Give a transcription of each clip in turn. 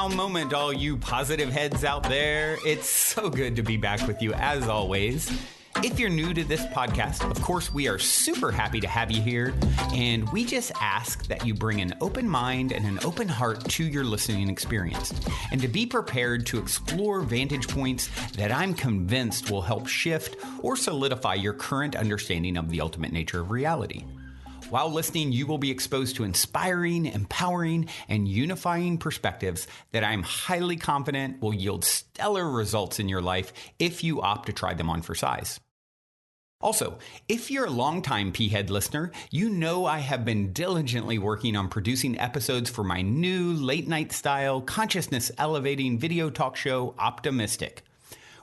wow moment, all you positive heads out there. It's so good to be back with you as always. If you're new to this podcast, of course, we are super happy to have you here, and we just ask that you bring an open mind and an open heart to your listening experience, and to be prepared to explore vantage points that I'm convinced will help shift or solidify your current understanding of the ultimate nature of reality. While listening, you will be exposed to inspiring, empowering, and unifying perspectives that I'm highly confident will yield stellar results in your life if you opt to try them on for size. Also, if you're a longtime P-Head listener, you know I have been diligently working on producing episodes for my new late-night style, consciousness-elevating video talk show, Optimistic.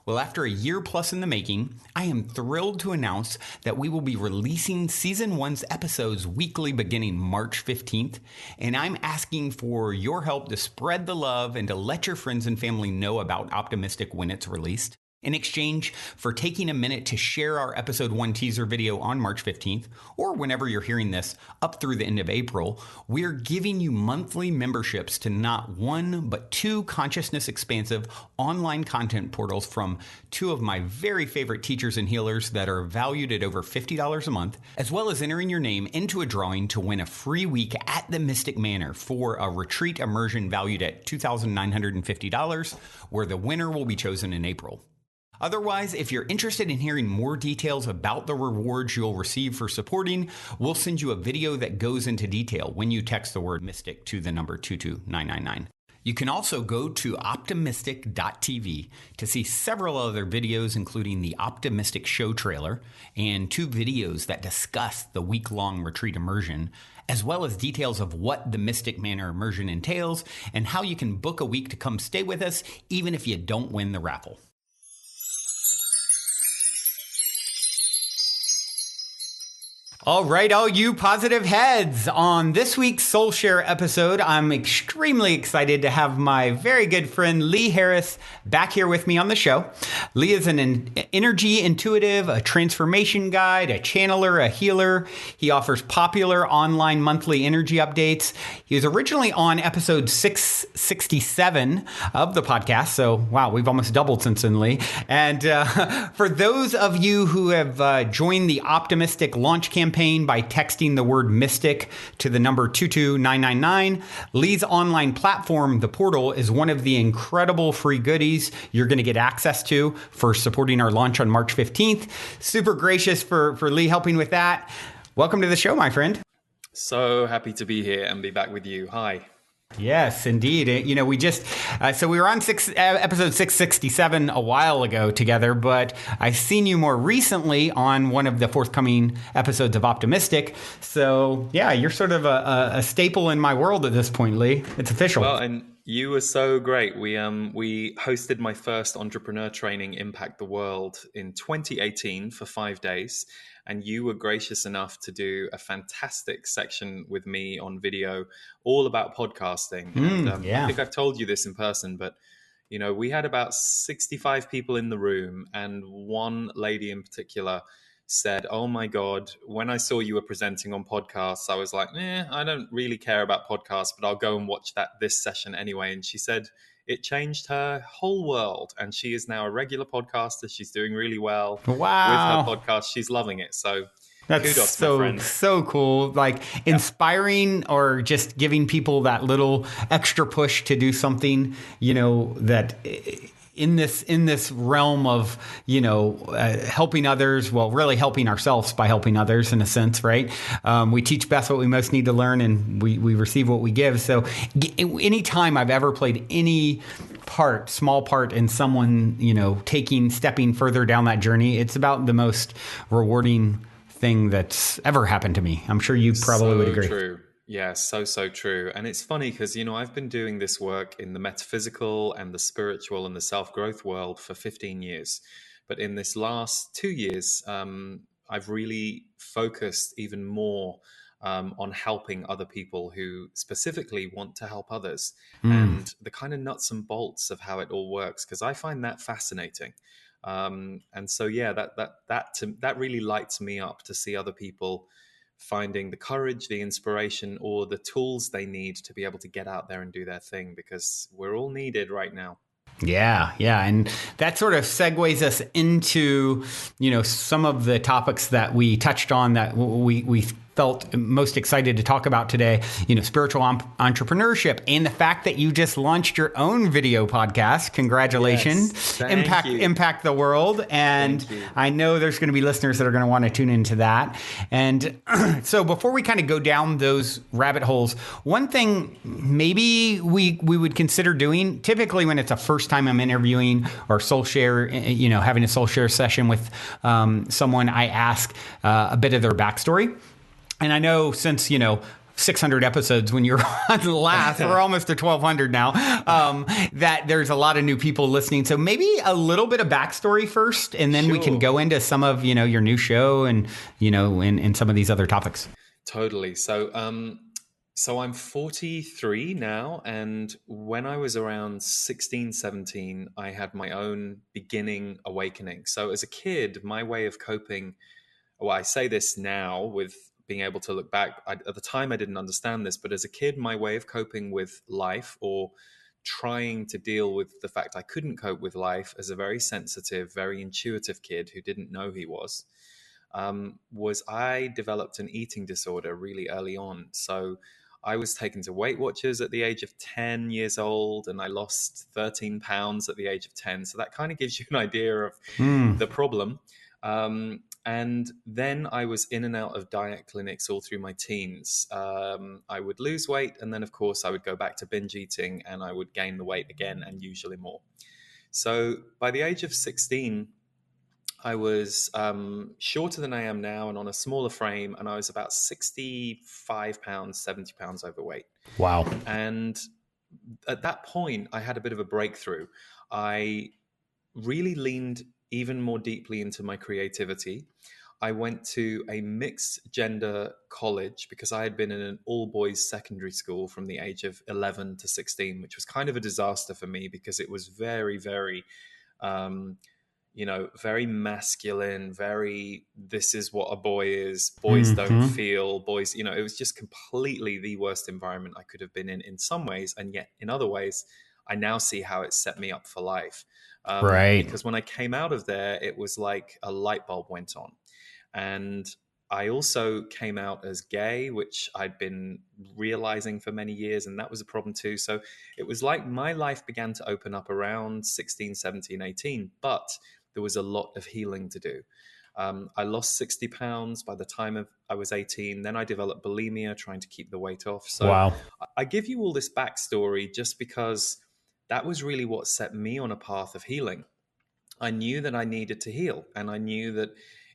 Well, after a year plus in the making, I am thrilled to announce that we will be releasing Season 1's episodes weekly beginning March 15th, and I'm asking for your help to spread the love and to let your friends and family know about Optimistic when it's released. In exchange for taking a minute to share our Episode 1 teaser video on March 15th, or whenever you're hearing this, up through the end of April, we're giving you monthly memberships to not one, but two consciousness-expansive online content portals from two of my very favorite teachers and healers that are valued at over $50 a month, as well as entering your name into a drawing to win a free week at the Mystic Manor for a retreat immersion valued at $2,950, where the winner will be chosen in April. Otherwise, if you're interested in hearing more details about the rewards you'll receive for supporting, we'll send you a video that goes into detail when you text the word mystic to the number 22999. You can also go to optimistic.tv to see several other videos, including the Optimistic show trailer and two videos that discuss the week-long retreat immersion, as well as details of what the Mystic Manor immersion entails and how you can book a week to come stay with us even if you don't win the raffle. All right, all you positive heads. On this week's Soul Share episode, I'm extremely excited to have my very good friend Lee Harris back here with me on the show. Lee is an energy intuitive, a transformation guide, a channeler, a healer. He offers popular online monthly energy updates. He was originally on episode 667 of the podcast. So, wow, we've almost doubled since then, Lee. And for those of you who have joined the Optimistic launch campaign by texting the word mystic to the number 22999. Lee's online platform, The Portal, is one of the incredible free goodies you're going to get access to for supporting our launch on March 15th. Super gracious for Lee helping with that. Welcome to the show, my friend. So happy to be here and be back with you. Hi. Yes, indeed. You know, we just, so we were on episode 667 a while ago together, but I've seen you more recently on one of the forthcoming episodes of Optimistic. So yeah, you're sort of a staple in my world at this point, Lee. It's official. Well, and you were so great. We hosted my first entrepreneur training, Impact the World, in 2018 for 5 days. And you were gracious enough to do a fantastic section with me on video, all about podcasting. Yeah. I think I've told you this in person, but you know, we had about 65 people in the room, and one lady in particular said, "Oh my God, when I saw you were presenting on podcasts, I was like, I don't really care about podcasts, but I'll go and watch this session anyway." And she said it changed her whole world, and she is now a regular podcaster. She's doing really well with her podcast. She's loving it. So that's kudos, my friend. So cool. Like inspiring or just giving people that little extra push to do something, you know, that in this realm of, you know, helping others, well, really helping ourselves by helping others in a sense, right? We teach best what we most need to learn, and we receive what we give. So anytime I've ever played any small part in someone, you know, stepping further down that journey, it's about the most rewarding thing that's ever happened to me. I'm sure you probably would agree. True. Yeah, so true. And it's funny because, you know, I've been doing this work in the metaphysical and the spiritual and the self-growth world for 15 years. But in this last 2 years, I've really focused even more on helping other people who specifically want to help others, and the kind of nuts and bolts of how it all works, because I find that fascinating. And so, yeah, that really lights me up to see other people finding the courage, the inspiration, or the tools they need to be able to get out there and do their thing, because we're all needed right now. Yeah, yeah. And that sort of segues us into, some of the topics that we touched on that we felt most excited to talk about today, spiritual entrepreneurship and the fact that you just launched your own video podcast. Congratulations. Yes, impact the world. And I know there's going to be listeners that are going to want to tune into that. And so before we kind of go down those rabbit holes, one thing maybe we would consider doing, typically when it's a first time I'm interviewing or soul share, having a soul share session with someone, I ask a bit of their backstory. And I know since, 600 episodes when you're on the last, we're almost to 1,200 now, that there's a lot of new people listening. So maybe a little bit of backstory first, and then we can go into some of, your new show and, and some of these other topics. Totally. So I'm 43 now. And when I was around 16, 17, I had my own beginning awakening. So as a kid, my way of coping, well, I say this now with being able to look back. At the time, I didn't understand this, but as a kid, my way of coping with life, or trying to deal with the fact I couldn't cope with life as a very sensitive, very intuitive kid who didn't know he was I developed an eating disorder really early on. So I was taken to Weight Watchers at the age of 10 years old, and I lost 13 pounds at the age of 10. So that kind of gives you an idea of the problem. And then I was in and out of diet clinics all through my teens. I would lose weight, and then, of course, I would go back to binge eating, and I would gain the weight again, and usually more. So by the age of 16, I was shorter than I am now and on a smaller frame, and I was about 65 pounds, 70 pounds overweight. Wow. And at that point, I had a bit of a breakthrough. I really leaned even more deeply into my creativity. I went to a mixed gender college because I had been in an all boys secondary school from the age of 11 to 16, which was kind of a disaster for me because it was very, very, very masculine, very, this is what a boy is. Boys don't feel, boys, it was just completely the worst environment I could have been in some ways. And yet in other ways, I now see how it set me up for life. Right. Because when I came out of there, it was like a light bulb went on. And I also came out as gay, which I'd been realizing for many years, and that was a problem too. So it was like my life began to open up around 16, 17, 18, but there was a lot of healing to do. I lost 60 pounds by the time I was 18. Then I developed bulimia, trying to keep the weight off. So wow. I give you all this backstory just because that was really what set me on a path of healing. I knew that I needed to heal. And I knew that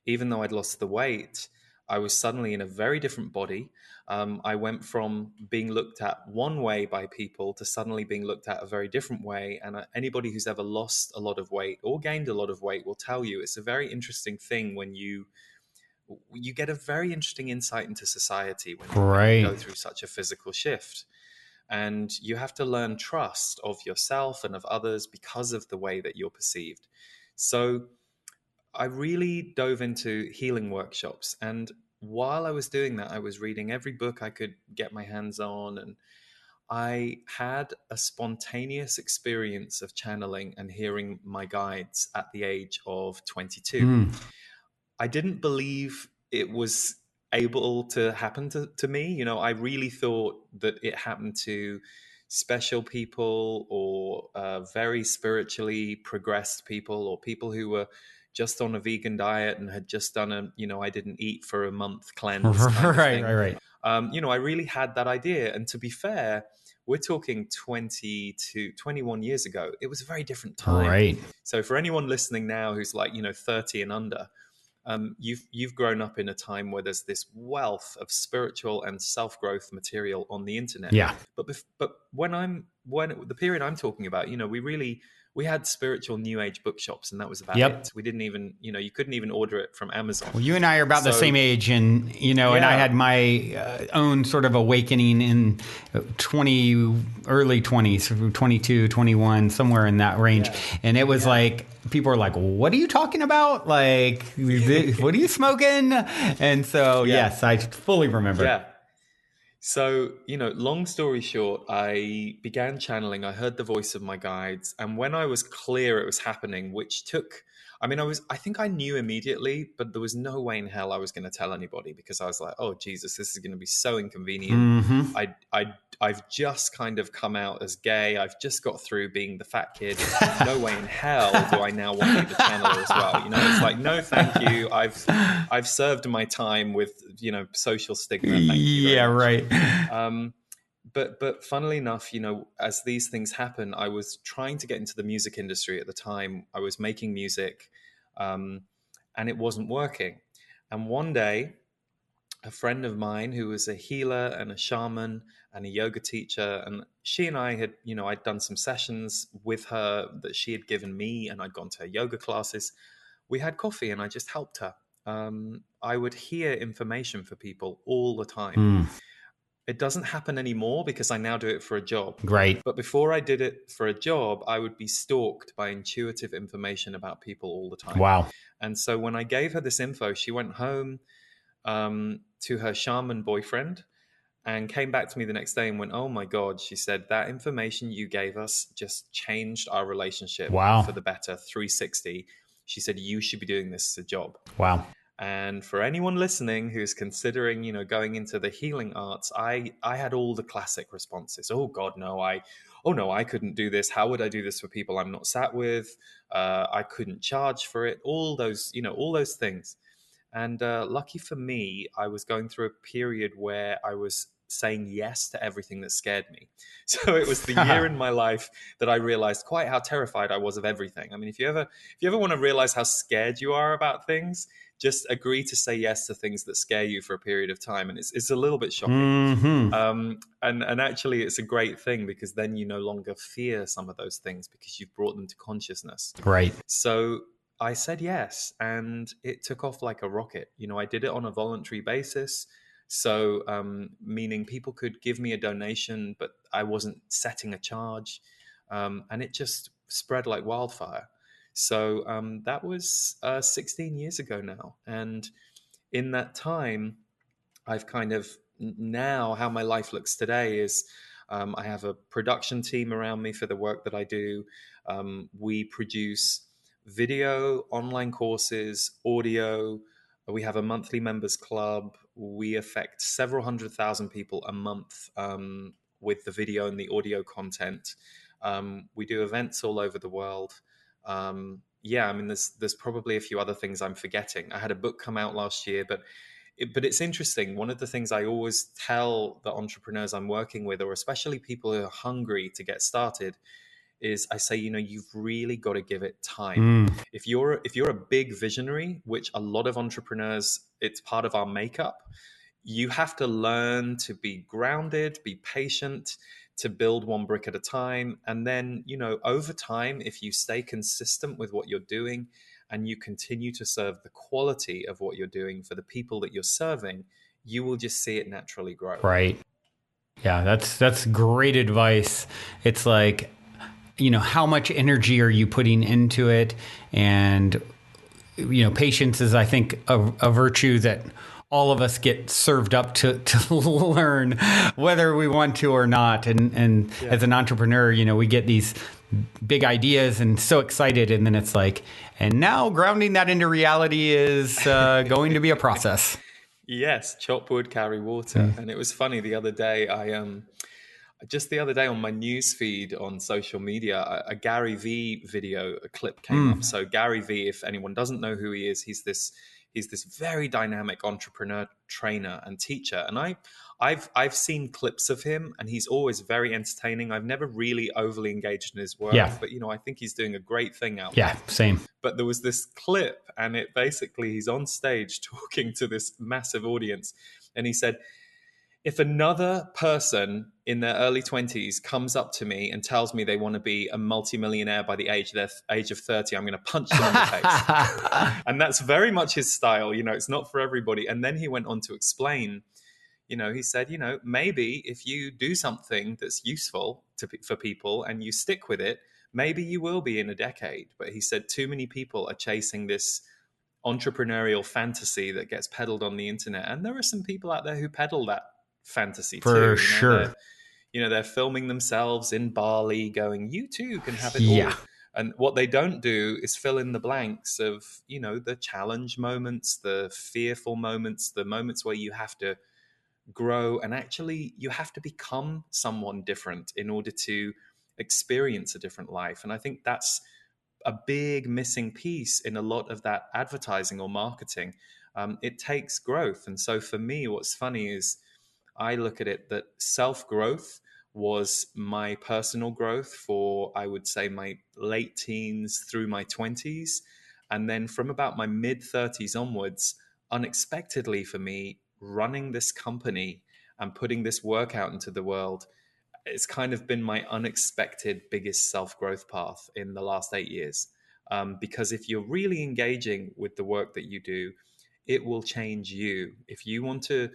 even though I'd lost the weight, I was suddenly in a very different body. I went from being looked at one way by people to suddenly being looked at a very different way. And anybody who's ever lost a lot of weight or gained a lot of weight will tell you it's a very interesting thing when you get a very interesting insight into society when you go through such a physical shift. And you have to learn trust of yourself and of others because of the way that you're perceived. So I really dove into healing workshops. And while I was doing that, I was reading every book I could get my hands on. And I had a spontaneous experience of channeling and hearing my guides at the age of 22. I didn't believe it was able to happen to me. I really thought that it happened to special people or very spiritually progressed people or people who were just on a vegan diet and had just done I didn't eat for a month cleanse kind of thing. Right. I really had that idea. And to be fair, we're talking 20 to 21 years ago. It was a very different time. Right. So for anyone listening now who's like, 30 and under, you've grown up in a time where there's this wealth of spiritual and self-growth material on the internet. Yeah. But when the period I'm talking about, we really we had spiritual new age bookshops, and that was about Yep. it. We didn't even, you couldn't even order it from Amazon. Well, you and I are about the So, same age, and and I had my own sort of awakening in early 20s, 22, 21, somewhere in that range. Yeah. And it was like, people were like, what are you talking about? Like, what are you smoking? And so, yes, I fully remember. Yeah. So, long story short, I began channeling. I heard the voice of my guides. And when I was clear it was happening, which took, I think I knew immediately, but there was no way in hell I was going to tell anybody, because I was like, oh, Jesus, this is going to be so inconvenient. I've just kind of come out as gay. I've just got through being the fat kid. No way in hell do I now want to be the channeler as well. It's like, no, thank you. I've served my time with, social stigma. Thank you very much. Right. But funnily enough, as these things happen, I was trying to get into the music industry at the time. I was making music, and it wasn't working. And one day, a friend of mine who was a healer and a shaman and a yoga teacher, and she and I had, I'd done some sessions with her that she had given me, and I'd gone to her yoga classes. We had coffee, and I just helped her. I would hear information for people all the time. It doesn't happen anymore because I now do it for a job. Right. But before I did it for a job, I would be stalked by intuitive information about people all the time. Wow. And so when I gave her this info, she went home to her shaman boyfriend and came back to me the next day and went, oh my God, she said, that information you gave us just changed our relationship for the better, 360. She said, you should be doing this as a job. Wow. And for anyone listening who's considering, going into the healing arts, I had all the classic responses. Oh God, no, I couldn't do this. How would I do this for people I'm not sat with? I couldn't charge for it. All those things. And lucky for me, I was going through a period where I was saying yes to everything that scared me. So it was the year in my life that I realized quite how terrified I was of everything. I mean, if you ever want to realize how scared you are about things, just agree to say yes to things that scare you for a period of time. And it's a little bit shocking. And actually it's a great thing, because then you no longer fear some of those things because you've brought them to consciousness. Right. So I said yes, and it took off like a rocket. I did it on a voluntary basis. So, meaning people could give me a donation, but I wasn't setting a charge. And it just spread like wildfire. So that was 16 years ago now. And in that time, I've kind of now, how my life looks today is I have a production team around me for the work that I do. We produce video, online courses, audio. We have a monthly members club. We affect several 100,000 people a month with the video and the audio content. We do events all over the world. There's probably a few other things I'm forgetting. I had a book come out last year, but it's interesting. One of the things I always tell the entrepreneurs I'm working with, or especially people who are hungry to get started, is I say, you've really got to give it time. If you're a big visionary, which a lot of entrepreneurs, it's part of our makeup, you have to learn to be grounded, be patient, to build one brick at a time. And then, over time, if you stay consistent with what you're doing and you continue to serve the quality of what you're doing for the people that you're serving, you will just see it naturally grow. Right. Yeah, that's great advice. It's like, how much energy are you putting into it? And, patience is, I think, a virtue that all of us get served up to learn, whether we want to or not. And as an entrepreneur, we get these big ideas and so excited. And then it's like, and now grounding that into reality is going to be a process. Yes. Chop wood, carry water. And it was funny the other day, just the other day on my news feed on social media, a Gary Vee video, a clip came up. So Gary Vee, if anyone doesn't know who he is, he's this very dynamic entrepreneur, trainer, and teacher. And I've seen clips of him, and he's always very entertaining. I've never really overly engaged in his work, but I think he's doing a great thing out there. Yeah, same. But there was this clip, and it basically, he's on stage talking to this massive audience, and he said, if another person in their early 20s comes up to me and tells me they want to be a multimillionaire by the age of 30, I'm going to punch them in the face. And that's very much his style. It's not for everybody. And then he went on to explain, he said, maybe if you do something that's useful for people and you stick with it, maybe you will be in a decade. But he said too many people are chasing this entrepreneurial fantasy that gets peddled on the internet. And there are some people out there who peddle that fantasy For too. sure. They're filming themselves in Bali going, you too can have it Yeah. all. And what they don't do is fill in the blanks of, the challenge moments, the fearful moments, the moments where you have to grow and actually you have to become someone different in order to experience a different life. And I think that's a big missing piece in a lot of that advertising or marketing. It takes growth. And so for me, what's funny is I look at it that self-growth was my personal growth for, I would say, my late teens through my 20s. And then from about my mid 30s onwards, unexpectedly for me, running this company and putting this work out into the world, it's kind of been my unexpected biggest self-growth path in the last 8 years. Because if you're really engaging with the work that you do, it will change you. If you want to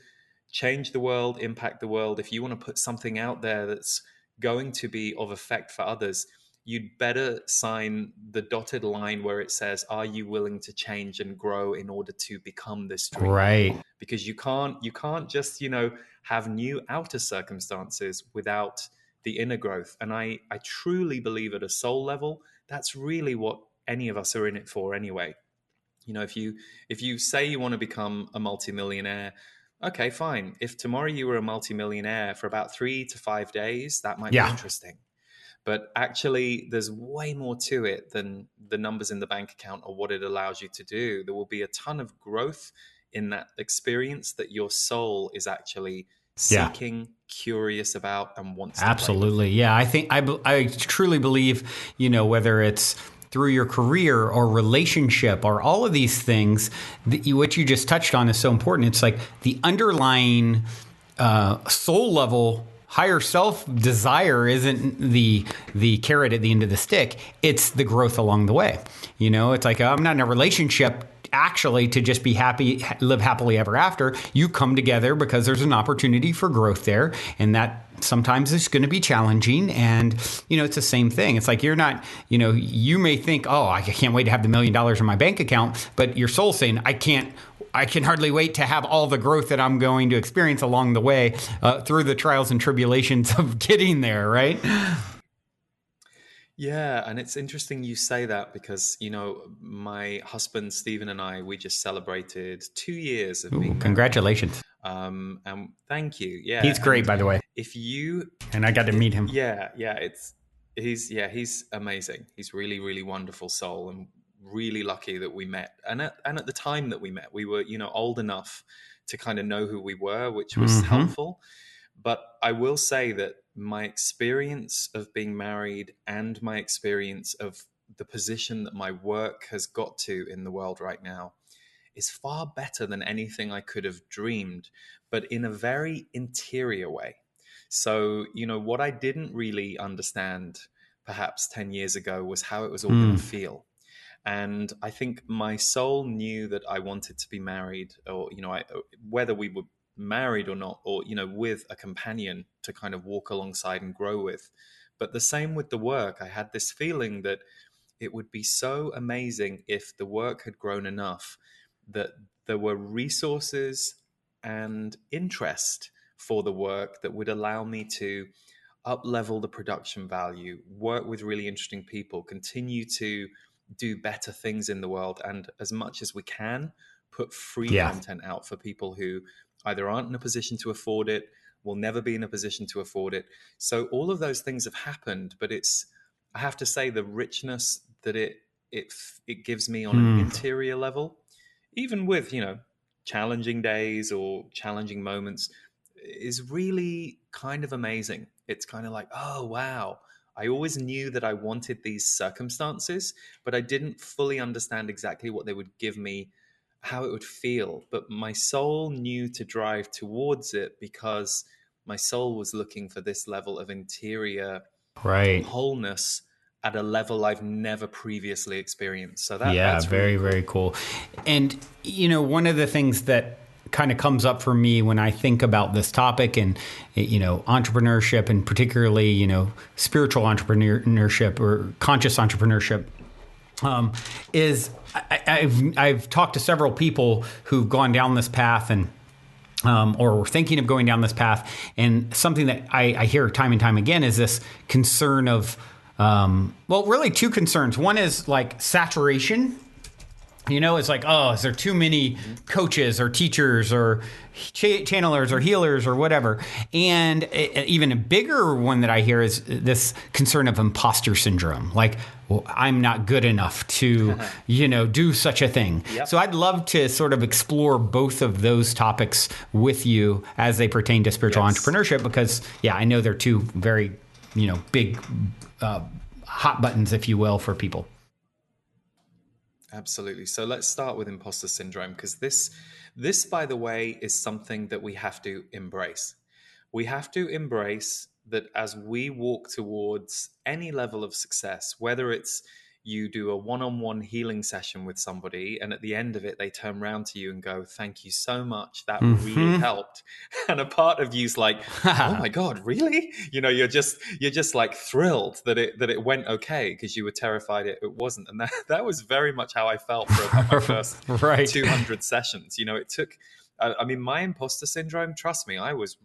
change the world, impact the world, if you want to put something out there that's going to be of effect for others, you'd better sign the dotted line where it says, are you willing to change and grow in order to become this dream? Right. Because you can't just, have new outer circumstances without the inner growth. And I truly believe at a soul level, that's really what any of us are in it for anyway. If you say you want to become a multimillionaire, okay, fine. If tomorrow you were a multimillionaire for about 3 to 5 days, that might be Yeah. interesting. But actually, there's way more to it than the numbers in the bank account or what it allows you to do. There will be a ton of growth in that experience that your soul is actually Yeah. seeking, curious about, and wants to play with. Absolutely. Yeah. I truly believe, whether it's through your career or relationship or all of these things, what you just touched on is so important. It's like the underlying soul level higher self desire isn't the carrot at the end of the stick. It's the growth along the way. It's like, I'm not in a relationship actually to just be happy, live happily ever after. You come together because there's an opportunity for growth there. And that sometimes it's going to be challenging. And, it's the same thing. It's like, you're not, you may think, oh, I can't wait to have the $1 million in my bank account. But your soul's saying, I can hardly wait to have all the growth that I'm going to experience along the way through the trials and tribulations of getting there, right? Yeah, and it's interesting you say that because, my husband Stephen and I, we just celebrated 2 years of being married. Congratulations. And thank you. Yeah. He's great, by the way. If you And I got to meet him. Yeah, he's amazing. He's really, really wonderful soul and really lucky that we met. And at the time that we met, we were, old enough to kind of know who we were, which was helpful. But I will say that my experience of being married and my experience of the position that my work has got to in the world right now is far better than anything I could have dreamed, but in a very interior way. So, what I didn't really understand perhaps 10 years ago was how it was all going to feel. And I think my soul knew that I wanted to be married, or, whether we were married or not, or, with a companion to kind of walk alongside and grow with. But the same with the work. I had this feeling that it would be so amazing if the work had grown enough that there were resources and interest for the work that would allow me to up level the production value, work with really interesting people, continue to do better things in the world, and as much as we can, put free content out for people who either aren't in a position to afford it, will never be in a position to afford it. So all of those things have happened, but I have to say, the richness that it gives me on an interior level, even with, challenging days or challenging moments, is really kind of amazing. It's kind of like, oh, wow. I always knew that I wanted these circumstances, but I didn't fully understand exactly what they would give me how it would feel, but my soul knew to drive towards it because my soul was looking for this level of interior Right. wholeness at a level I've never previously experienced. So Yeah, that's really very, cool. very cool. And, one of the things that kind of comes up for me when I think about this topic and, entrepreneurship, and particularly, spiritual entrepreneurship or conscious entrepreneurship, is I've talked to several people who've gone down this path and or were thinking of going down this path. And something that I hear time and time again is this concern of, really two concerns. One is like saturation. It's like, oh, is there too many coaches or teachers or channelers or healers or whatever? And even a bigger one that I hear is this concern of imposter syndrome. Like, well, I'm not good enough to, do such a thing. Yep. So I'd love to sort of explore both of those topics with you as they pertain to spiritual entrepreneurship, because, I know they're two very, big hot buttons, if you will, for people. Absolutely. So let's start with imposter syndrome, because this, by the way, is something that we have to embrace. We have to embrace that as we walk towards any level of success, whether it's you do a one-on-one healing session with somebody and at the end of it, they turn around to you and go, thank you so much. That really helped. And a part of you's like, oh my God, really? You're just like thrilled that it went okay, because you were terrified it wasn't. And that was very much how I felt for about my first Right. 200 sessions. It took, my imposter syndrome, trust me, I was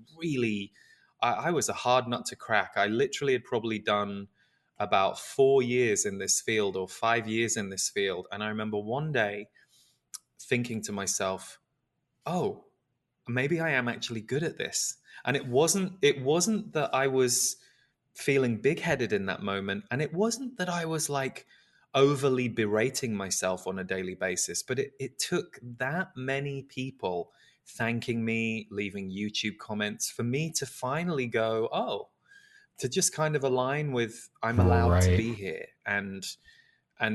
a hard nut to crack. I literally had probably done about 4 years in this field or 5 years in this field. And I remember one day thinking to myself, oh, maybe I am actually good at this. And it wasn't that I was feeling big-headed in that moment. And it wasn't that I was like overly berating myself on a daily basis, but it took that many people thanking me, leaving YouTube comments for me to finally go, oh, to just kind of align with I'm allowed to be here. And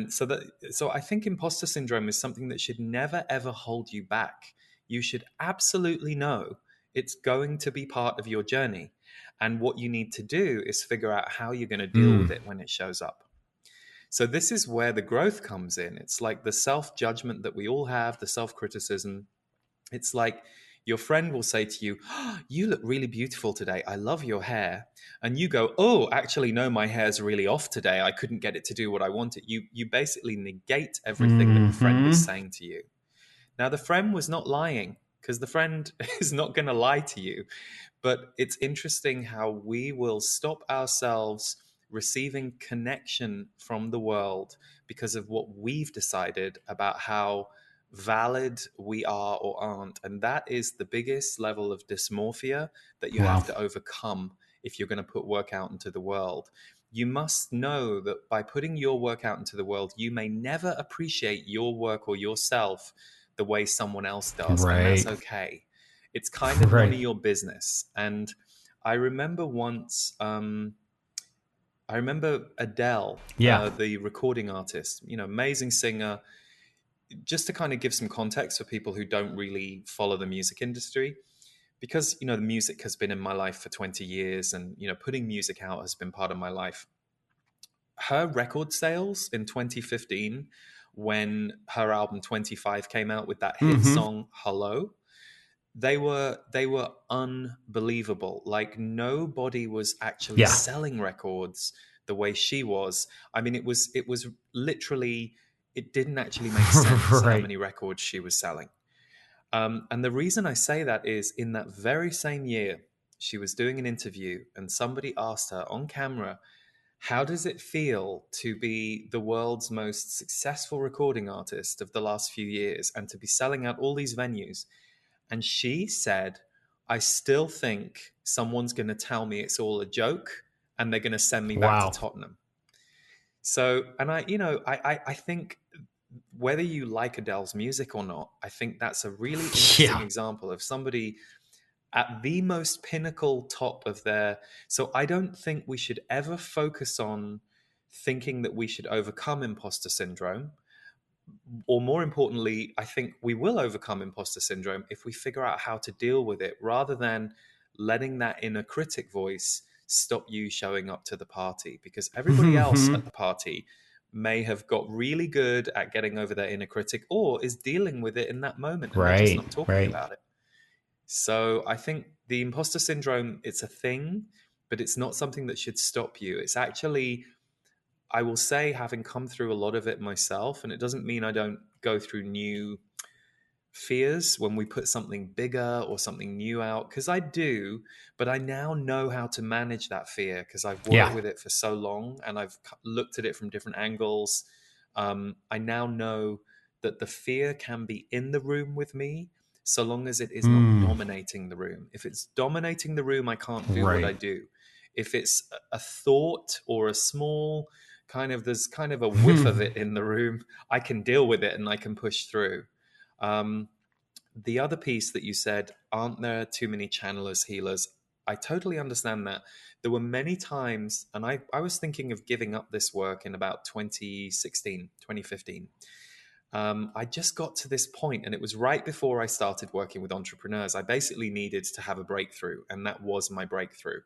so I think imposter syndrome is something that should never ever hold you back. You should absolutely know it's going to be part of your journey. And what you need to do is figure out how you're going to deal with it when it shows up. So this is where the growth comes in. It's like the self-judgment that we all have, the self-criticism. It's like your friend will say to you, oh, you look really beautiful today. I love your hair. And you go, oh, actually, no, my hair's really off today. I couldn't get it to do what I wanted. You basically negate everything that the friend is saying to you. Now, the friend was not lying, because the friend is not going to lie to you. But it's interesting how we will stop ourselves receiving connection from the world because of what we've decided about how valid we are or aren't. And that is the biggest level of dysmorphia that you have to overcome if you're going to put work out into the world. You must know that by putting your work out into the world, you may never appreciate your work or yourself the way someone else does. Right. And that's okay. It's kind of none of your business. And I remember once, I remember Adele, the recording artist, amazing singer. Just to kind of give some context for people who don't really follow the music industry, because, the music has been in my life for 20 years and, putting music out has been part of my life. Her record sales in 2015, when her album 25 came out with that hit song, Hello, they were unbelievable. Like nobody was actually selling records the way she was. I mean, it was literally, it didn't actually make sense how many records she was selling. And the reason I say that is in that very same year, she was doing an interview and somebody asked her on camera, how does it feel to be the world's most successful recording artist of the last few years and to be selling out all these venues? And she said, I still think someone's going to tell me it's all a joke and they're going to send me back to Tottenham. So, and I think whether you like Adele's music or not, I think that's a really interesting example of somebody at the most pinnacle top of their. So I don't think we should ever focus on thinking that we should overcome imposter syndrome, or more importantly, I think we will overcome imposter syndrome if we figure out how to deal with it rather than letting that inner critic voice stop you showing up to the party, because everybody else at the party may have got really good at getting over their inner critic or is dealing with it in that moment and they're just Right, not talking right. about it. So I think the imposter syndrome, it's a thing, but it's not something that should stop you. It's actually, I will say, having come through a lot of it myself, and it doesn't mean I don't go through new fears when we put something bigger or something new out, because I do, but I now know how to manage that fear because I've worked Yeah. with it for so long and I've looked at it from different angles. I now know that the fear can be in the room with me so long as it is not dominating the room. If it's dominating the room, I can't do what I Right. do. If it's a thought or a small there's kind of a whiff of it in the room, I can deal with it and I can push through. Um, the other piece that you said, aren't there too many channelers, healers? I totally understand that. There were many times, and I was thinking of giving up this work in about 2016, 2015. I just got to this point, and it was right before I started working with entrepreneurs. I basically needed to have a breakthrough, and that was my breakthrough.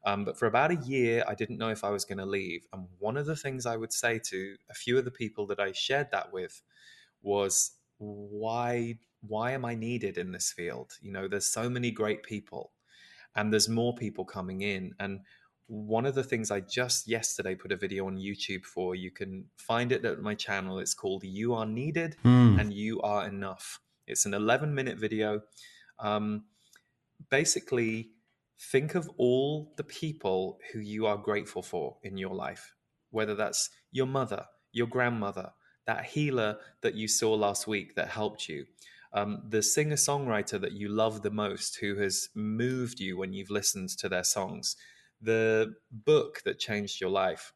But for about a year, I didn't know if I was going to leave. And one of the things I would say to a few of the people that I shared that with was, why am I needed in this field? You know, there's so many great people and there's more people coming in. And one of the things I just yesterday put a video on YouTube for, you can find it at my channel. It's called You Are Needed and You Are Enough. It's an 11-minute video. Basically, think of all the people who you are grateful for in your life, whether that's your mother, your grandmother, that healer that you saw last week that helped you, the singer songwriter that you love the most who has moved you when you've listened to their songs, the book that changed your life.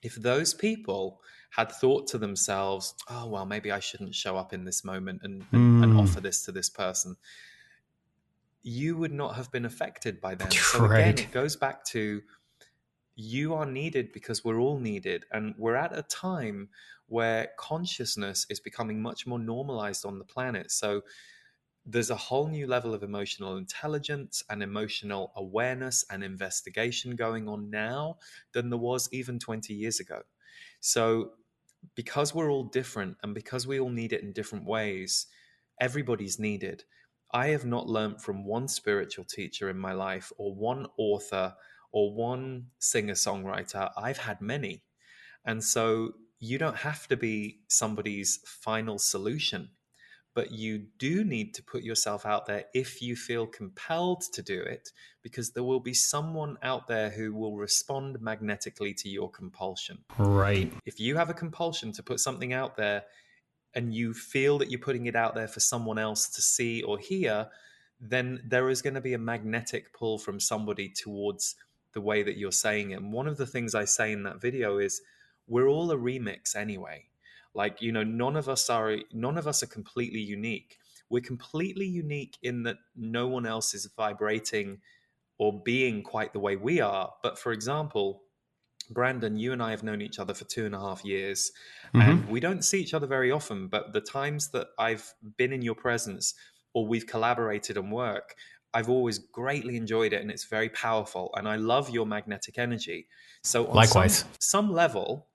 If those people had thought to themselves, oh, well, maybe I shouldn't show up in this moment and offer this to this person, you would not have been affected by them. So again, Right. it goes back to, you are needed because we're all needed. And we're at a time where consciousness is becoming much more normalized on the planet. So there's a whole new level of emotional intelligence and emotional awareness and investigation going on now than there was even 20 years ago. So because we're all different and because we all need it in different ways, everybody's needed. I have not learned from one spiritual teacher in my life or one author or one singer songwriter. I've had many. And so you don't have to be somebody's final solution, but you do need to put yourself out there if you feel compelled to do it, because there will be someone out there who will respond magnetically to your compulsion. Right. If you have a compulsion to put something out there and you feel that you're putting it out there for someone else to see or hear, then there is going to be a magnetic pull from somebody towards the way that you're saying it. And one of the things I say in that video is, we're all a remix anyway. Like, you know, none of us are completely unique. We're completely unique in that no one else is vibrating or being quite the way we are. But for example, Brandon, you and I have known each other for 2.5 years, and we don't see each other very often. But the times that I've been in your presence or we've collaborated on work, I've always greatly enjoyed it, and it's very powerful. And I love your magnetic energy. So on Likewise. some level,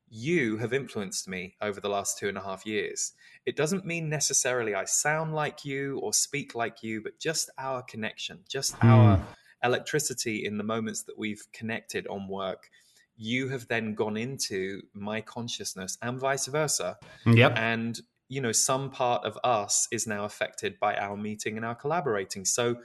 you have influenced me over the last 2.5 years. It doesn't mean necessarily I sound like you or speak like you, but just our connection, just our electricity in the moments that we've connected on work, you have then gone into my consciousness and vice versa. Yep. And, you know, some part of us is now affected by our meeting and our collaborating. So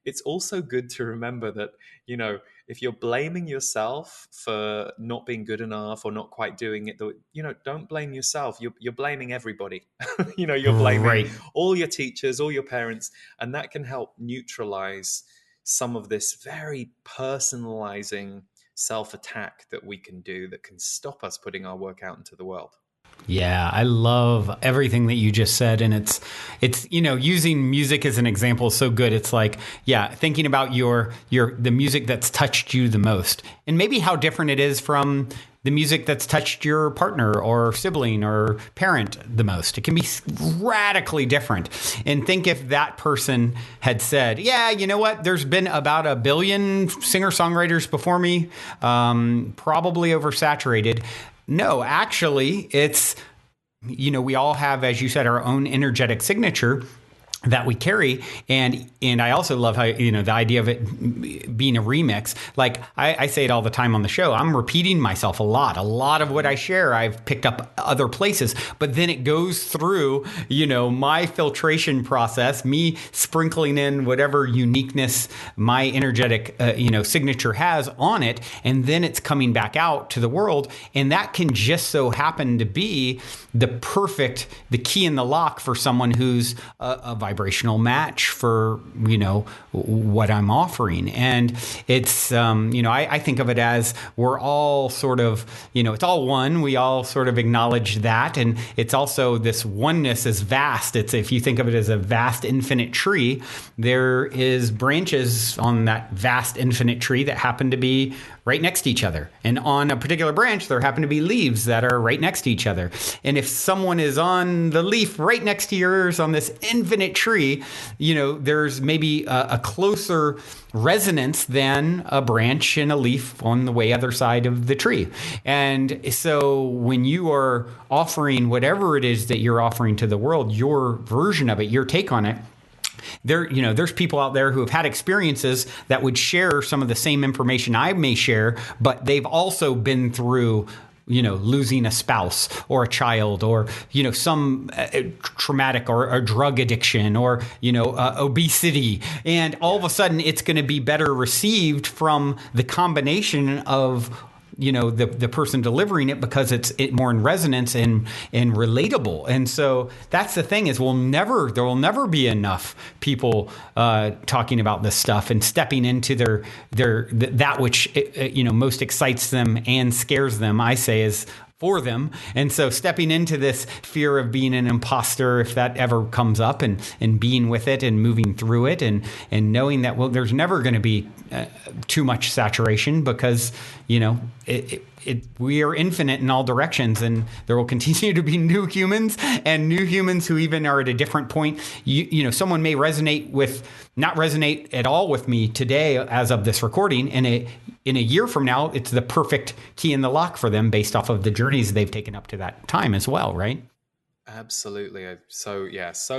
it's also good to remember that, you know, if you're blaming yourself for not being good enough or not quite doing it, you know, don't blame yourself. You're blaming everybody. You know, you're blaming Right. all your teachers, all your parents, and that can help neutralize some of this very personalizing self-attack that we can do that can stop us putting our work out into the world. Yeah, I love everything that you just said. And it's, you know, using music as an example is so good. It's like, yeah, thinking about the music that's touched you the most and maybe how different it is from the music that's touched your partner or sibling or parent the most. It can be radically different. And think if that person had said, yeah, you know what? There's been about 1 billion singer-songwriters before me, probably oversaturated. No, actually, it's, we all have, as you said, our own energetic signature that we carry. And I also love how, the idea of it being a remix. Like I say it all the time on the show, I'm repeating myself a lot of what I share, I've picked up other places, but then it goes through, my filtration process, me sprinkling in whatever uniqueness my energetic, signature has on it. And then it's coming back out to the world. And that can just so happen to be the key in the lock for someone who's a vibrational match for, what I'm offering. And it's, I think of it as we're all sort of, it's all one. We all sort of acknowledge that. And it's also this oneness is vast. It's, if you think of it as a vast infinite tree, there is branches on that vast infinite tree that happen to be right next to each other. And on a particular branch, there happen to be leaves that are right next to each other. And if someone is on the leaf right next to yours on this infinite tree, there's maybe a closer resonance than a branch and a leaf on the way other side of the tree. And so when you are offering whatever it is that you're offering to the world, your version of it, your take on it, there's people out there who have had experiences that would share some of the same information I may share, but they've also been through, losing a spouse or a child or, some traumatic or a drug addiction or, obesity. And all of a sudden it's going to be better received from the combination of the person delivering it because it's more in resonance and relatable. And so that's the thing is there will never be enough people talking about this stuff and stepping into that which most excites them and scares them, I say, is for them. And so stepping into this fear of being an imposter, if that ever comes up, and being with it and moving through it and knowing that, well, there's never going to be too much saturation because, we are infinite in all directions, and there will continue to be new humans who even are at a different point. Someone may not resonate at all with me today as of this recording, and in a year from now, it's the perfect key in the lock for them based off of the journeys they've taken up to that time as well, right? Absolutely. So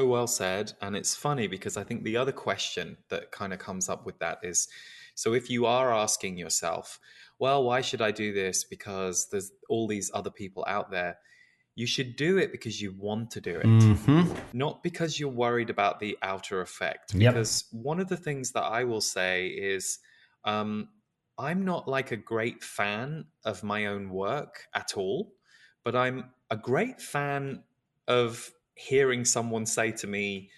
well said. And it's funny because I think the other question that kind of comes up with that is, so if you are asking yourself, well, why should I do this? Because there's all these other people out there. You should do it because you want to do it, not because you're worried about the outer effect. Yep. Because one of the things that I will say is, I'm not like a great fan of my own work at all, but I'm a great fan of hearing someone say to me,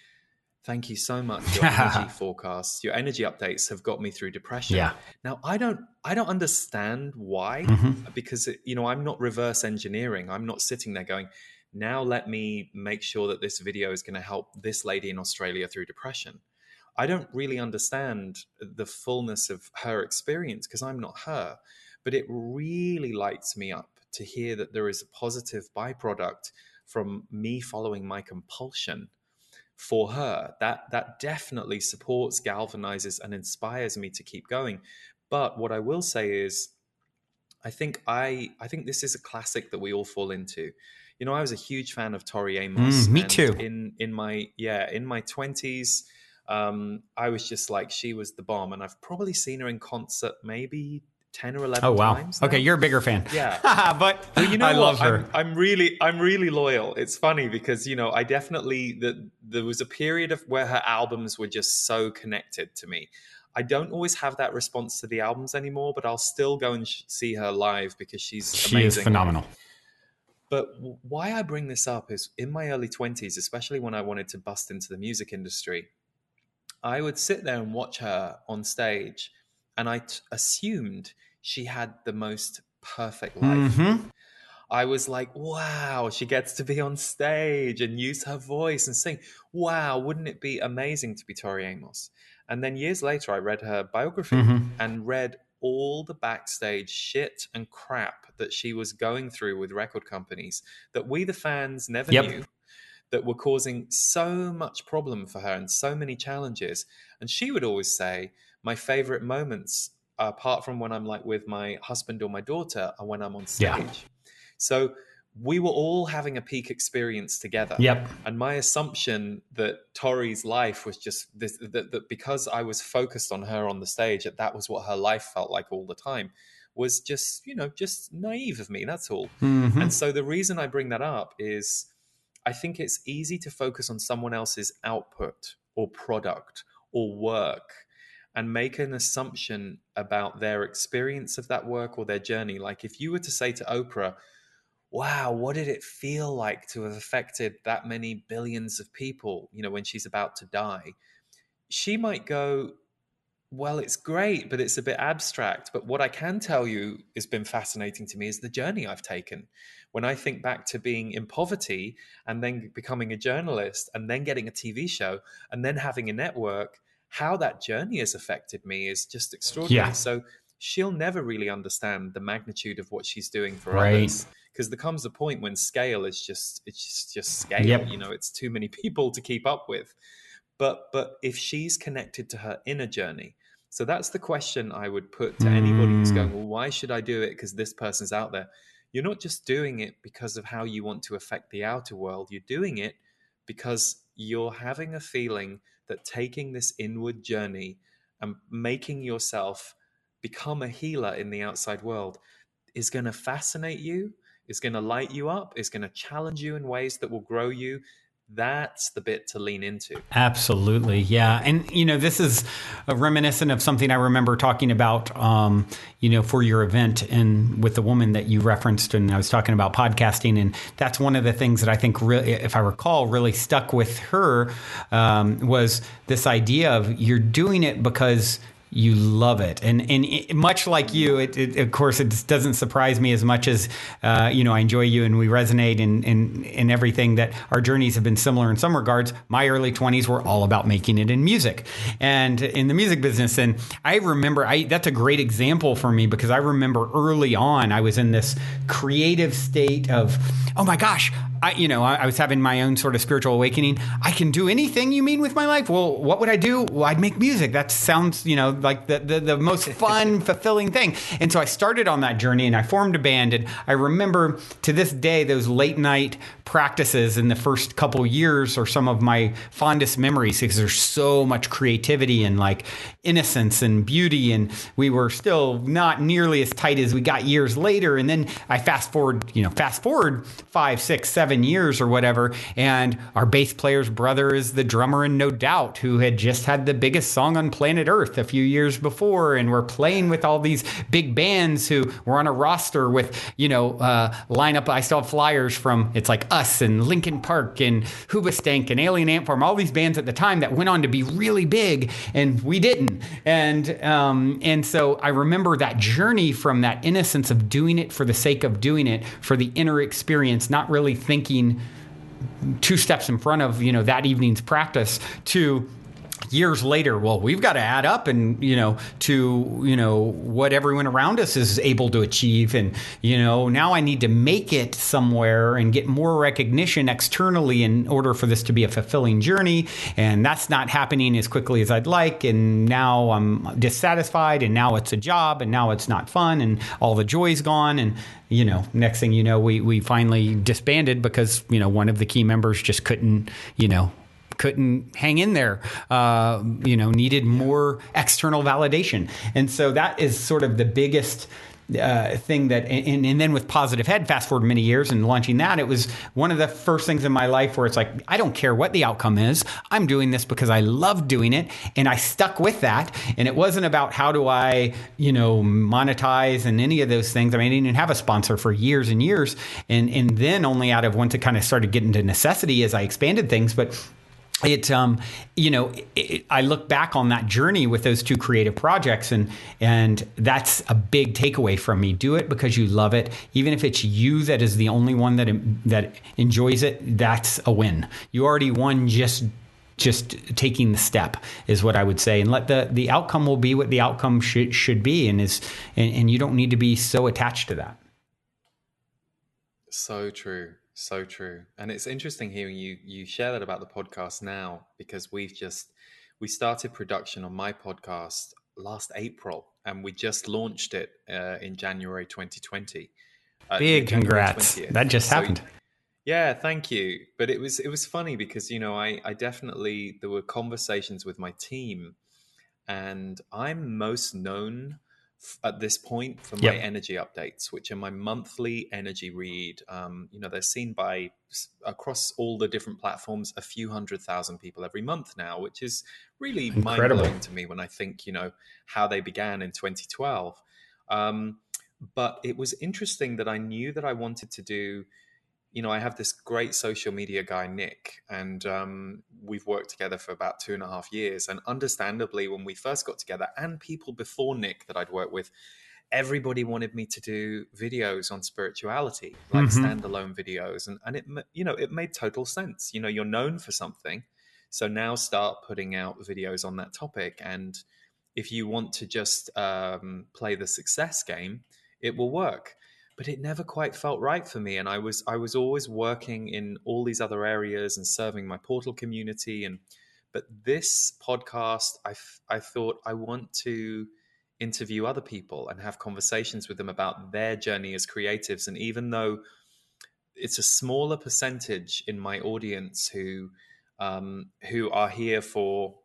thank you so much. Your energy forecasts, your energy updates have got me through depression. Yeah. Now, I don't understand why, because, I'm not reverse engineering. I'm not sitting there going, now let me make sure that this video is going to help this lady in Australia through depression. I don't really understand the fullness of her experience because I'm not her, but it really lights me up to hear that there is a positive byproduct from me following my compulsion for her. That definitely supports, galvanizes, and inspires me to keep going. But what I will say is, I think this is a classic that we all fall into. I was a huge fan of Tori Amos. Me too. In my 20s, I was just like, she was the bomb, and I've probably seen her in concert maybe 10 or 11 times now. Okay, you're a bigger fan. Yeah. But I love her. I'm really loyal. It's funny because, I definitely, there was a period of where her albums were just so connected to me. I don't always have that response to the albums anymore, but I'll still go and see her live because she amazing. Is phenomenal. But why I bring this up is in my early 20s, especially when I wanted to bust into the music industry, I would sit there and watch her on stage, and I assumed she had the most perfect life. I was like, wow, she gets to be on stage and use her voice and sing. Wow, wouldn't it be amazing to be Tori Amos? And then years later, I read her biography and read all the backstage shit and crap that she was going through with record companies that we, the fans, never knew, that were causing so much problem for her and so many challenges. And she would always say, my favorite moments, apart from when I'm like with my husband or my daughter, are when I'm on stage. Yeah. So we were all having a peak experience together. Yep. And my assumption that Tori's life was just this, that because I was focused on her on the stage, that was what her life felt like all the time, was just, just naive of me. That's all. Mm-hmm. And so the reason I bring that up is I think it's easy to focus on someone else's output or product or work and make an assumption about their experience of that work or their journey. Like if you were to say to Oprah, wow, what did it feel like to have affected that many billions of people, when she's about to die? She might go, well, it's great, but it's a bit abstract. But what I can tell you has been fascinating to me is the journey I've taken. When I think back to being in poverty and then becoming a journalist and then getting a TV show and then having a network, how that journey has affected me is just extraordinary. Yeah. So she'll never really understand the magnitude of what she's doing for Right. others. Because there comes a point when scale is just scale. Yep. It's too many people to keep up with. But if she's connected to her inner journey, so that's the question I would put to anybody who's going, well, why should I do it? Because this person's out there. You're not just doing it because of how you want to affect the outer world. You're doing it because you're having a feeling that taking this inward journey and making yourself become a healer in the outside world is going to fascinate you, is going to light you up, is going to challenge you in ways that will grow you. That's the bit to lean into. Absolutely. Yeah. And, this is reminiscent of something I remember talking about, for your event and with the woman that you referenced. And I was talking about podcasting. And that's one of the things that I think, really, if I recall, really stuck with her was this idea of you're doing it because you love it. And much like you, it of course, it doesn't surprise me as much as, I enjoy you and we resonate in everything, that our journeys have been similar in some regards. My early 20s were all about making it in music and in the music business. And I remember, that's a great example for me because I remember early on, I was in this creative state of, oh my gosh, I was having my own sort of spiritual awakening. I can do anything you mean with my life. Well, what would I do? Well, I'd make music. That sounds, like the most fun, fulfilling thing. And so I started on that journey and I formed a band. And I remember to this day, those late night practices in the first couple years are some of my fondest memories because there's so much creativity and like innocence and beauty. And we were still not nearly as tight as we got years later. And then I fast forward 5, 6, 7 years or whatever. And our bass player's brother is the drummer in No Doubt, who had just had the biggest song on planet Earth a few years before. And we're playing with all these big bands who were on a roster with, lineup. I still have flyers from, it's like Us and Linkin Park and Hoobastank and Alien Ant Farm, all these bands at the time that went on to be really big, and we didn't. And so I remember that journey from that innocence of doing it for the sake of doing it, for the inner experience, not really thinking 2 steps in front of, that evening's practice, to years later, well, we've got to add up and, to, what everyone around us is able to achieve. And, now I need to make it somewhere and get more recognition externally in order for this to be a fulfilling journey. And that's not happening as quickly as I'd like. And now I'm dissatisfied, and now it's a job, and now it's not fun, and all the joy's gone. And, next thing you know, we finally disbanded because, one of the key members just couldn't hang in there, needed more external validation. And so that is sort of the biggest thing that, and then with Positive Head, fast forward many years and launching that, it was one of the first things in my life where it's like, I don't care what the outcome is. I'm doing this because I love doing it. And I stuck with that. And it wasn't about how do I, monetize and any of those things. I mean, I didn't even have a sponsor for years and years. And then only out of once it kind of started getting to necessity as I expanded things. But I look back on that journey with those 2 creative projects, and that's a big takeaway from me. Do it because you love it. Even if it's you that is the only one that enjoys it, that's a win. You already won just just taking the step is what I would say, and let the outcome will be what the outcome should be, and you don't need to be so attached to that. So true. So true. And it's interesting hearing you share that about the podcast now, because we started production on my podcast last April, and we just launched it in January 2020. Big January congrats. 20th. That just happened. Yeah, thank you. But it was funny because, I definitely, there were conversations with my team, and I'm most known at this point for my energy updates, which are my monthly energy read. They're seen by across all the different platforms, a few 100,000 people every month now, which is really mind-blowing to me when I think, how they began in 2012. But it was interesting that I knew that I wanted to do, I have this great social media guy, Nick, and we've worked together for about 2.5 years. And understandably, when we first got together, and people before Nick that I'd worked with, everybody wanted me to do videos on spirituality, like standalone videos. And it made total sense. You're known for something, so now start putting out videos on that topic. And if you want to just play the success game, it will work. But it never quite felt right for me. And I was always working in all these other areas and serving my portal community. But this podcast, I thought I want to interview other people and have conversations with them about their journey as creatives. And even though it's a smaller percentage in my audience who are here for,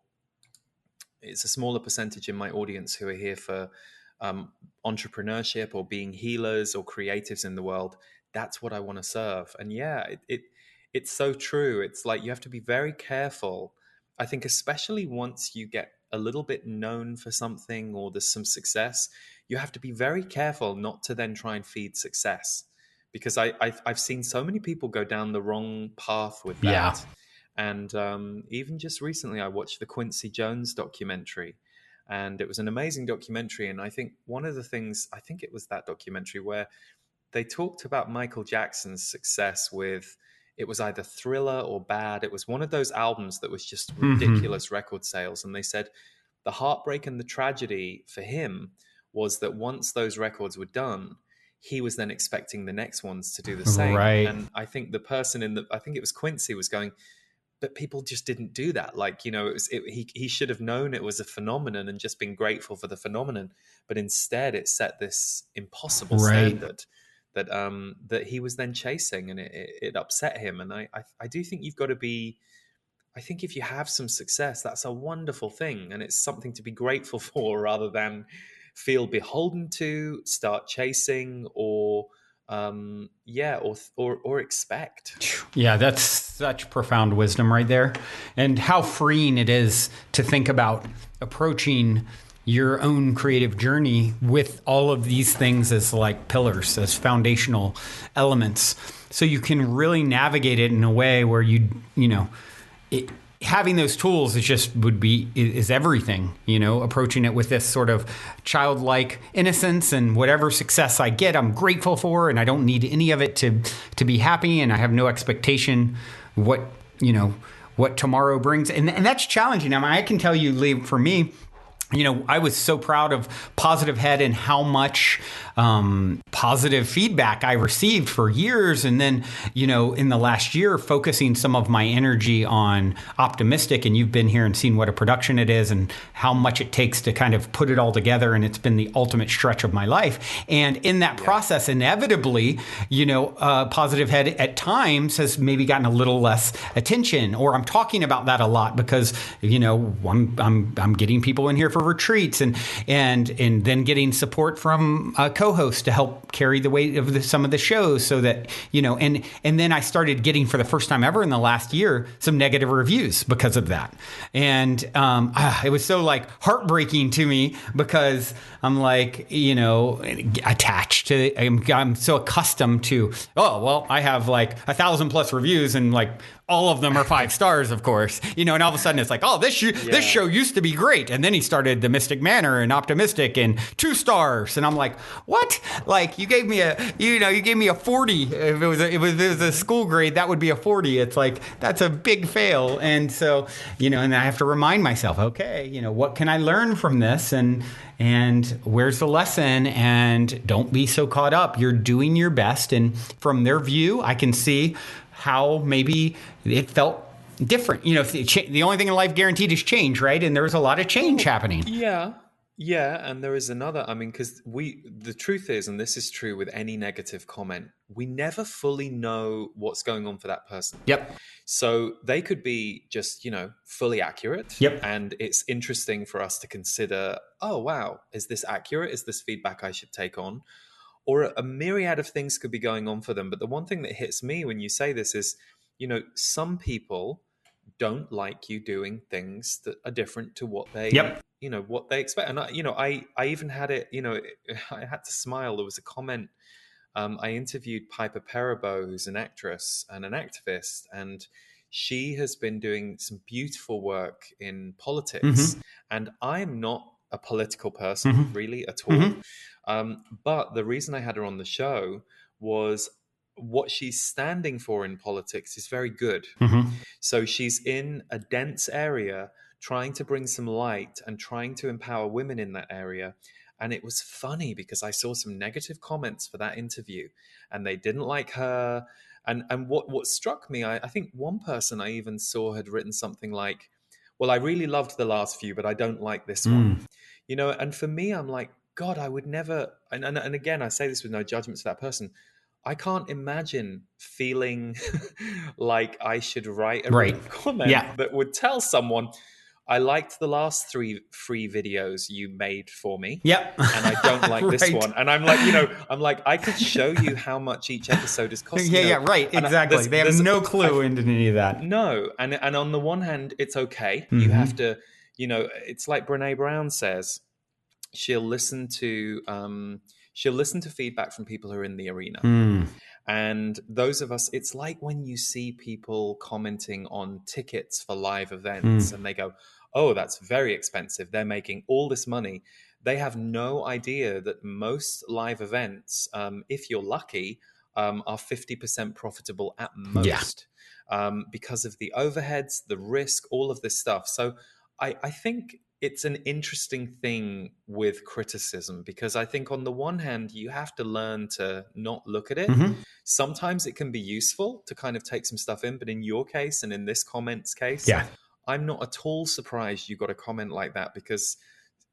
it's a smaller percentage in my audience who are here for entrepreneurship or being healers or creatives in the world. That's what I want to serve. And yeah, it's so true. It's like you have to be very careful. I think especially once you get a little bit known for something or there's some success, you have to be very careful not to then try and feed success, because I've seen so many people go down the wrong path with that. Yeah. And even just recently, I watched the Quincy Jones documentary. And it was an amazing documentary. And I think one of the things, I think it was that documentary where they talked about Michael Jackson's success with, it was either Thriller or Bad. It was one of those albums that was just ridiculous record sales. And they said the heartbreak and the tragedy for him was that once those records were done, he was then expecting the next ones to do the same. Right. And I think the person I think it was Quincy, was going, but people just didn't do that. Like, he should have known it was a phenomenon and just been grateful for the phenomenon. But instead it set this impossible standard that he was then chasing, and it upset him. And I do think you've got to be, I think if you have some success, that's a wonderful thing. And it's something to be grateful for rather than feel beholden to, start chasing, or expect. Yeah, that's such profound wisdom right there. And how freeing it is to think about approaching your own creative journey with all of these things as like pillars, as foundational elements. So you can really navigate it in a way where having those tools is everything, approaching it with this sort of childlike innocence, and whatever success I get, I'm grateful for, and I don't need any of it to be happy. And I have no expectation what tomorrow brings. And that's challenging. I mean, I can tell you, Lee, for me, I was so proud of Positive Head and how much positive feedback I received for years. And then, in the last year, focusing some of my energy on Optimistic. And you've been here and seen what a production it is and how much it takes to kind of put it all together. And it's been the ultimate stretch of my life. And in that process, inevitably, Positive Head at times has maybe gotten a little less attention, or I'm talking about that a lot because, I'm getting people in here for retreats and then getting support from co-hosts to help carry the weight of some of the shows, so that and then I started getting, for the first time ever in the last year, some negative reviews because of that. And it was so like heartbreaking to me, because I'm like, attached to I'm so accustomed to, I have like 1,000+ reviews, and like all of them are 5 stars, of course, and all of a sudden it's like, oh, this show used to be great. And then he started The Mystic Manor and Optimistic and 2 stars. And I'm like, what? Like, you gave me a 40. If it was a school grade, that would be a 40. It's like, that's a big fail. And so, and I have to remind myself, okay, what can I learn from this? And where's the lesson? And don't be so caught up. You're doing your best. And from their view, I can see how maybe it felt different. The only thing in life guaranteed is change, right? And there was a lot of change happening. Yeah. And there is another, because the truth is, and this is true with any negative comment, we never fully know what's going on for that person. Yep. So they could be just, fully accurate. Yep. And it's interesting for us to consider, oh, wow, is this accurate? Is this feedback I should take on? Or a myriad of things could be going on for them. But the one thing that hits me when you say this is, some people don't like you doing things that are different to what they, what they expect. And I even had it, I had to smile. There was a comment. I interviewed Piper Perabo, who's an actress and an activist, and she has been doing some beautiful work in politics. Mm-hmm. And I'm not a political person really at all. Mm-hmm. But the reason I had her on the show was what she's standing for in politics is very good. Mm-hmm. So she's in a dense area trying to bring some light and trying to empower women in that area. And it was funny because I saw some negative comments for that interview and they didn't like her. And what struck me, I think one person I even saw had written something like, well, I really loved the last few, but I don't like this one. And for me, I'm like, God, I would never, and again, I say this with no judgment to that person, I can't imagine feeling like I should write a written comment that would tell someone, I liked the last 3 free videos you made for me. Yep. And I don't like this one. And I'm like, I could show you how much each episode is costing. Right. Exactly. They have no clue into any of that. No. And on the one hand, it's okay. Mm-hmm. You have to, it's like Brene Brown says, she'll listen to feedback from people who are in the arena. And those of us, it's like when you see people commenting on tickets for live events and they go, oh, that's very expensive. They're making all this money. They have no idea that most live events, if you're lucky, are 50% profitable at most because of the overheads, the risk, all of this stuff. So I think it's an interesting thing with criticism because I think on the one hand, you have to learn to not look at it. Mm-hmm. Sometimes it can be useful to kind of take some stuff in, but in your case and in this comment's case, I'm not at all surprised you got a comment like that because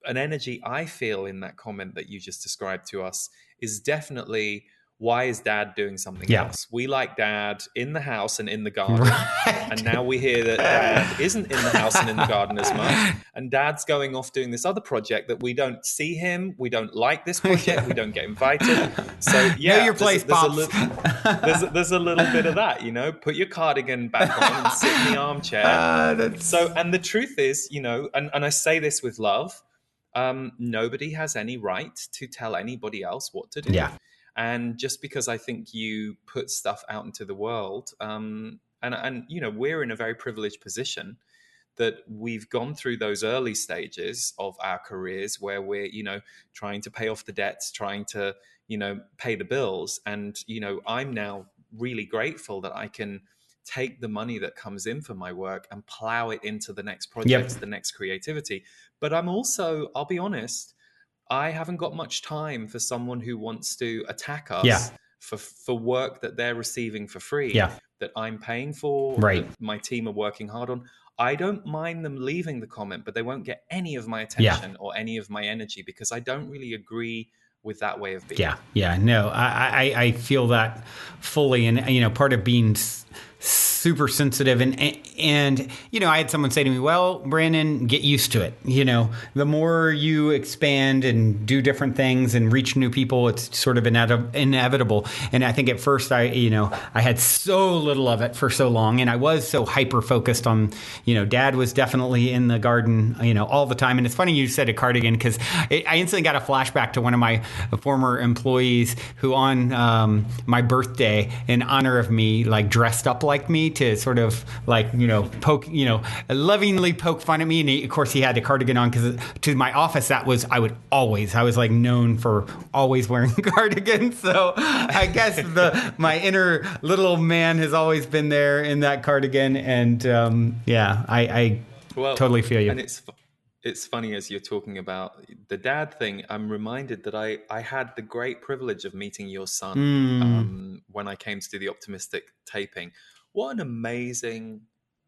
an energy I feel in that comment that you just described to us is definitely, why is Dad doing something else? We like Dad in the house and in the garden. And now we hear that Dad isn't in the house and in the garden as much. And Dad's going off doing this other project that we don't see him. We don't like this project. We don't get invited. So know your place, Pops. There's a little bit of that, put your cardigan back on and sit in the armchair. And the truth is, and I say this with love, nobody has any right to tell anybody else what to do. Yeah. And just because I think you put stuff out into the world, and we're in a very privileged position that we've gone through those early stages of our careers where we're, trying to pay off the debts, trying to, pay the bills. And, I'm now really grateful that I can take the money that comes in for my work and plow it into the next projects, the next creativity. But I'm also, I'll be honest, I haven't got much time for someone who wants to attack us for work that they're receiving for free, that I'm paying for, that my team are working hard on. I don't mind them leaving the comment, but they won't get any of my attention or any of my energy because I don't really agree with that way of being. No, I feel that fully. And, part of being super sensitive and I had someone say to me, well, Brandon, get used to it. The more you expand and do different things and reach new people, it's sort of inevitable. And I think at first I had so little of it for so long and I was so hyper focused on, Dad was definitely in the garden, all the time. And it's funny you said a cardigan because I instantly got a flashback to one of my former employees who on my birthday in honor of me, like dressed up like me to sort of like, poke, lovingly poke fun at me. And of course he had the cardigan on because to my office, I was like known for always wearing cardigans. So I guess my inner little man has always been there in that cardigan. And I totally feel you. And it's funny as you're talking about the dad thing. I'm reminded that I had the great privilege of meeting your son when I came to do the Optimistic taping. What an amazing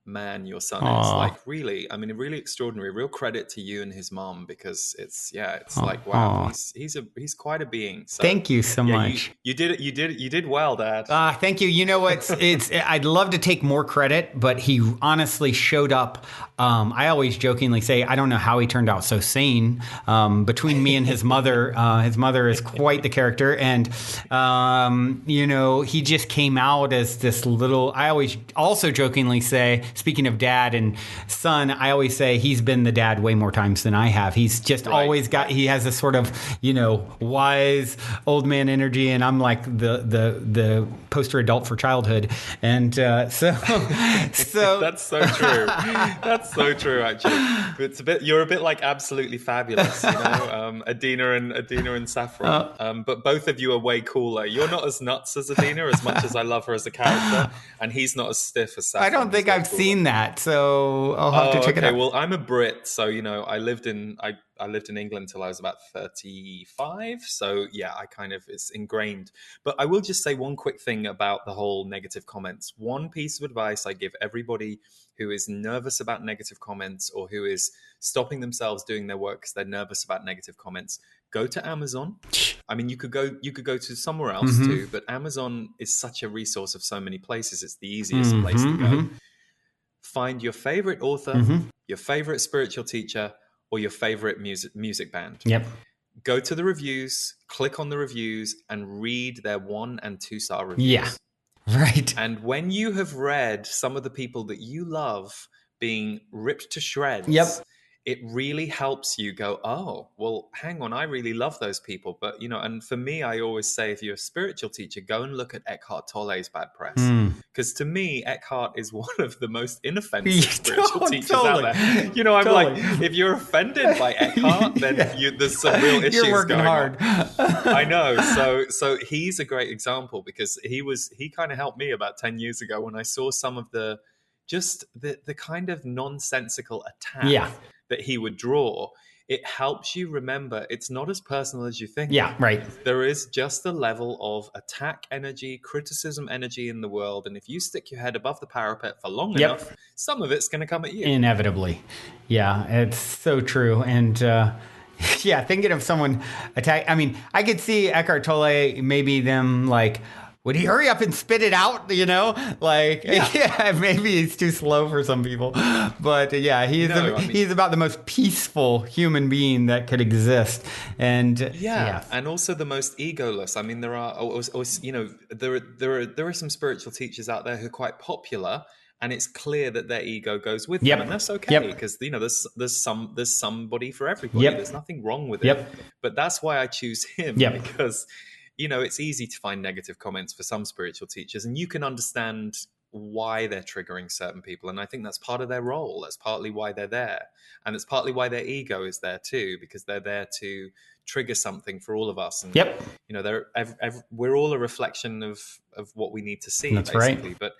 man your son is. Like, really, I mean, really extraordinary. Real credit to you and his mom, because it's like, wow, he's quite a being. So, thank you so much. You did well, Dad. Thank you. You know what? I'd love to take more credit, but he honestly showed up. I always jokingly say, I don't know how he turned out so sane. Between me and his mother is quite the character. And, he just came out as this little, I always also jokingly say, speaking of dad and son, I always say he's been the dad way more times than I have. He's just always he has this sort of, wise old man energy. And I'm like the poster adult for childhood. And so that's so true. That's so true, actually. You're a bit like Absolutely Fabulous, Adina and Saffron. But both of you are way cooler. You're not as nuts as Adina, as much as I love her as a character, and he's not as stiff as Saffron. I don't think I've seen that, so I'll have to check it out. Well, I'm a Brit, so I lived in England till I was about 35. So yeah, it's ingrained. But I will just say one quick thing about the whole negative comments. One piece of advice I give everybody who is nervous about negative comments, or who is stopping themselves doing their work because they're nervous about negative comments: go to Amazon. I mean, you could go to somewhere else too, but Amazon is such a resource of so many places. It's the easiest place to go. Find your favorite author, your favorite spiritual teacher, or your favorite music band. Yep. Go to the reviews, click on the reviews, and read their 1 and 2 star reviews. Yeah. Right. And when you have read some of the people that you love being ripped to shreds, it really helps you go, oh, well, hang on, I really love those people. But, and for me, I always say, if you're a spiritual teacher, go and look at Eckhart Tolle's bad press. Because to me, Eckhart is one of the most inoffensive spiritual teachers out there. I'm like, if you're offended by Eckhart, then there's some real issues you're working going hard. on. I know. So he's a great example, because he kind of helped me about 10 years ago when I saw some of the kind of nonsensical attack that he would draw. It helps you remember it's not as personal as you think. Yeah, right. There is just a level of attack energy, criticism energy in the world. And if you stick your head above the parapet for long enough, some of it's going to come at you. Inevitably. Yeah, it's so true. And thinking of someone attack. I mean, I could see Eckhart Tolle, maybe them like, would he hurry up and spit it out? Maybe he's too slow for some people. But he's about the most peaceful human being that could exist. And and also the most egoless. I mean, there are some spiritual teachers out there who are quite popular, and it's clear that their ego goes with them, and that's okay, because there's somebody for everybody. There's nothing wrong with it. But that's why I choose him, because it's easy to find negative comments for some spiritual teachers, and you can understand why they're triggering certain people. And I think that's part of their role. That's partly why they're there. And it's partly why their ego is there too, because they're there to trigger something for all of us. And, we're all a reflection of what we need to see, that's basically. Right. But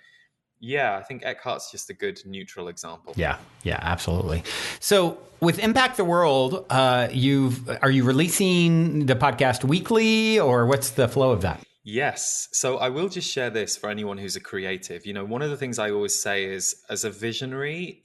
yeah, I think Eckhart's just a good neutral example. Yeah, absolutely. So with Impact the World, are you releasing the podcast weekly, or what's the flow of that? Yes. So I will just share this for anyone who's a creative. One of the things I always say is, as a visionary,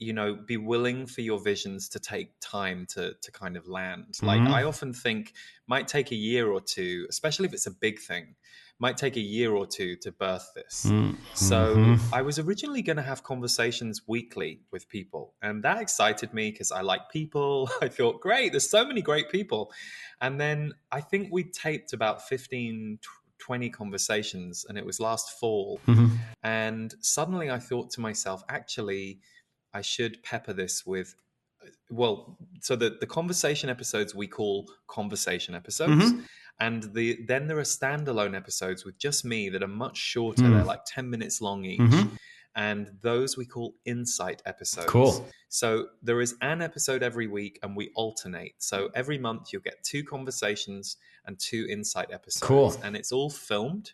be willing for your visions to take time to kind of land. Like, I often think it might take a year or two, especially if it's a big thing, might take a year or two to birth this. So I was originally going to have conversations weekly with people, and that excited me because I like people. I thought, great, there's so many great people. And then I think we taped about 15, 20 conversations, and it was last fall. And suddenly I thought to myself, actually, I should pepper this with, so the conversation episodes we call conversation episodes. And then there are standalone episodes with just me that are much shorter. They're like 10 minutes long each. And those we call insight episodes. Cool. So there is an episode every week and we alternate. So every month you'll get 2 conversations and 2 insight episodes. Cool. And it's all filmed.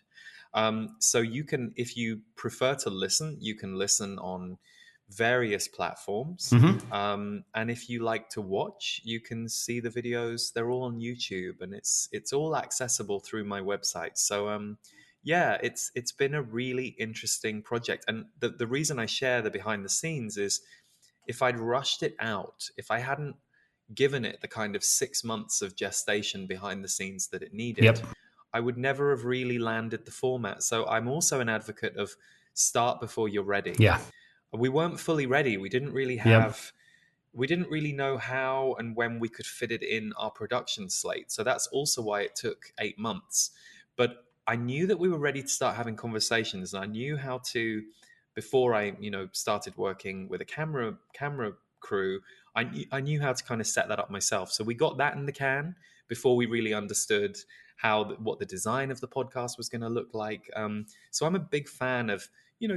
So you can, if you prefer to listen, you can listen on various platforms. And if you like to watch, you can see the videos. They're all on YouTube, and it's all accessible through my website. So yeah, it's been a really interesting project. And the reason I share the behind the scenes is, if I'd rushed it out, if I hadn't given it the kind of 6 months of gestation behind the scenes that it needed, I would never have really landed the format. So I'm also an advocate of start before you're ready. Yeah. We weren't fully ready. We didn't really have, we didn't really know how and when we could fit it in our production slate. So that's also why it took 8 months. But I knew that we were ready to start having conversations. And I knew how to, before I, started working with a camera crew, I knew how to kind of set that up myself. So we got that in the can before we really understood what the design of the podcast was going to look like. So I'm a big fan of,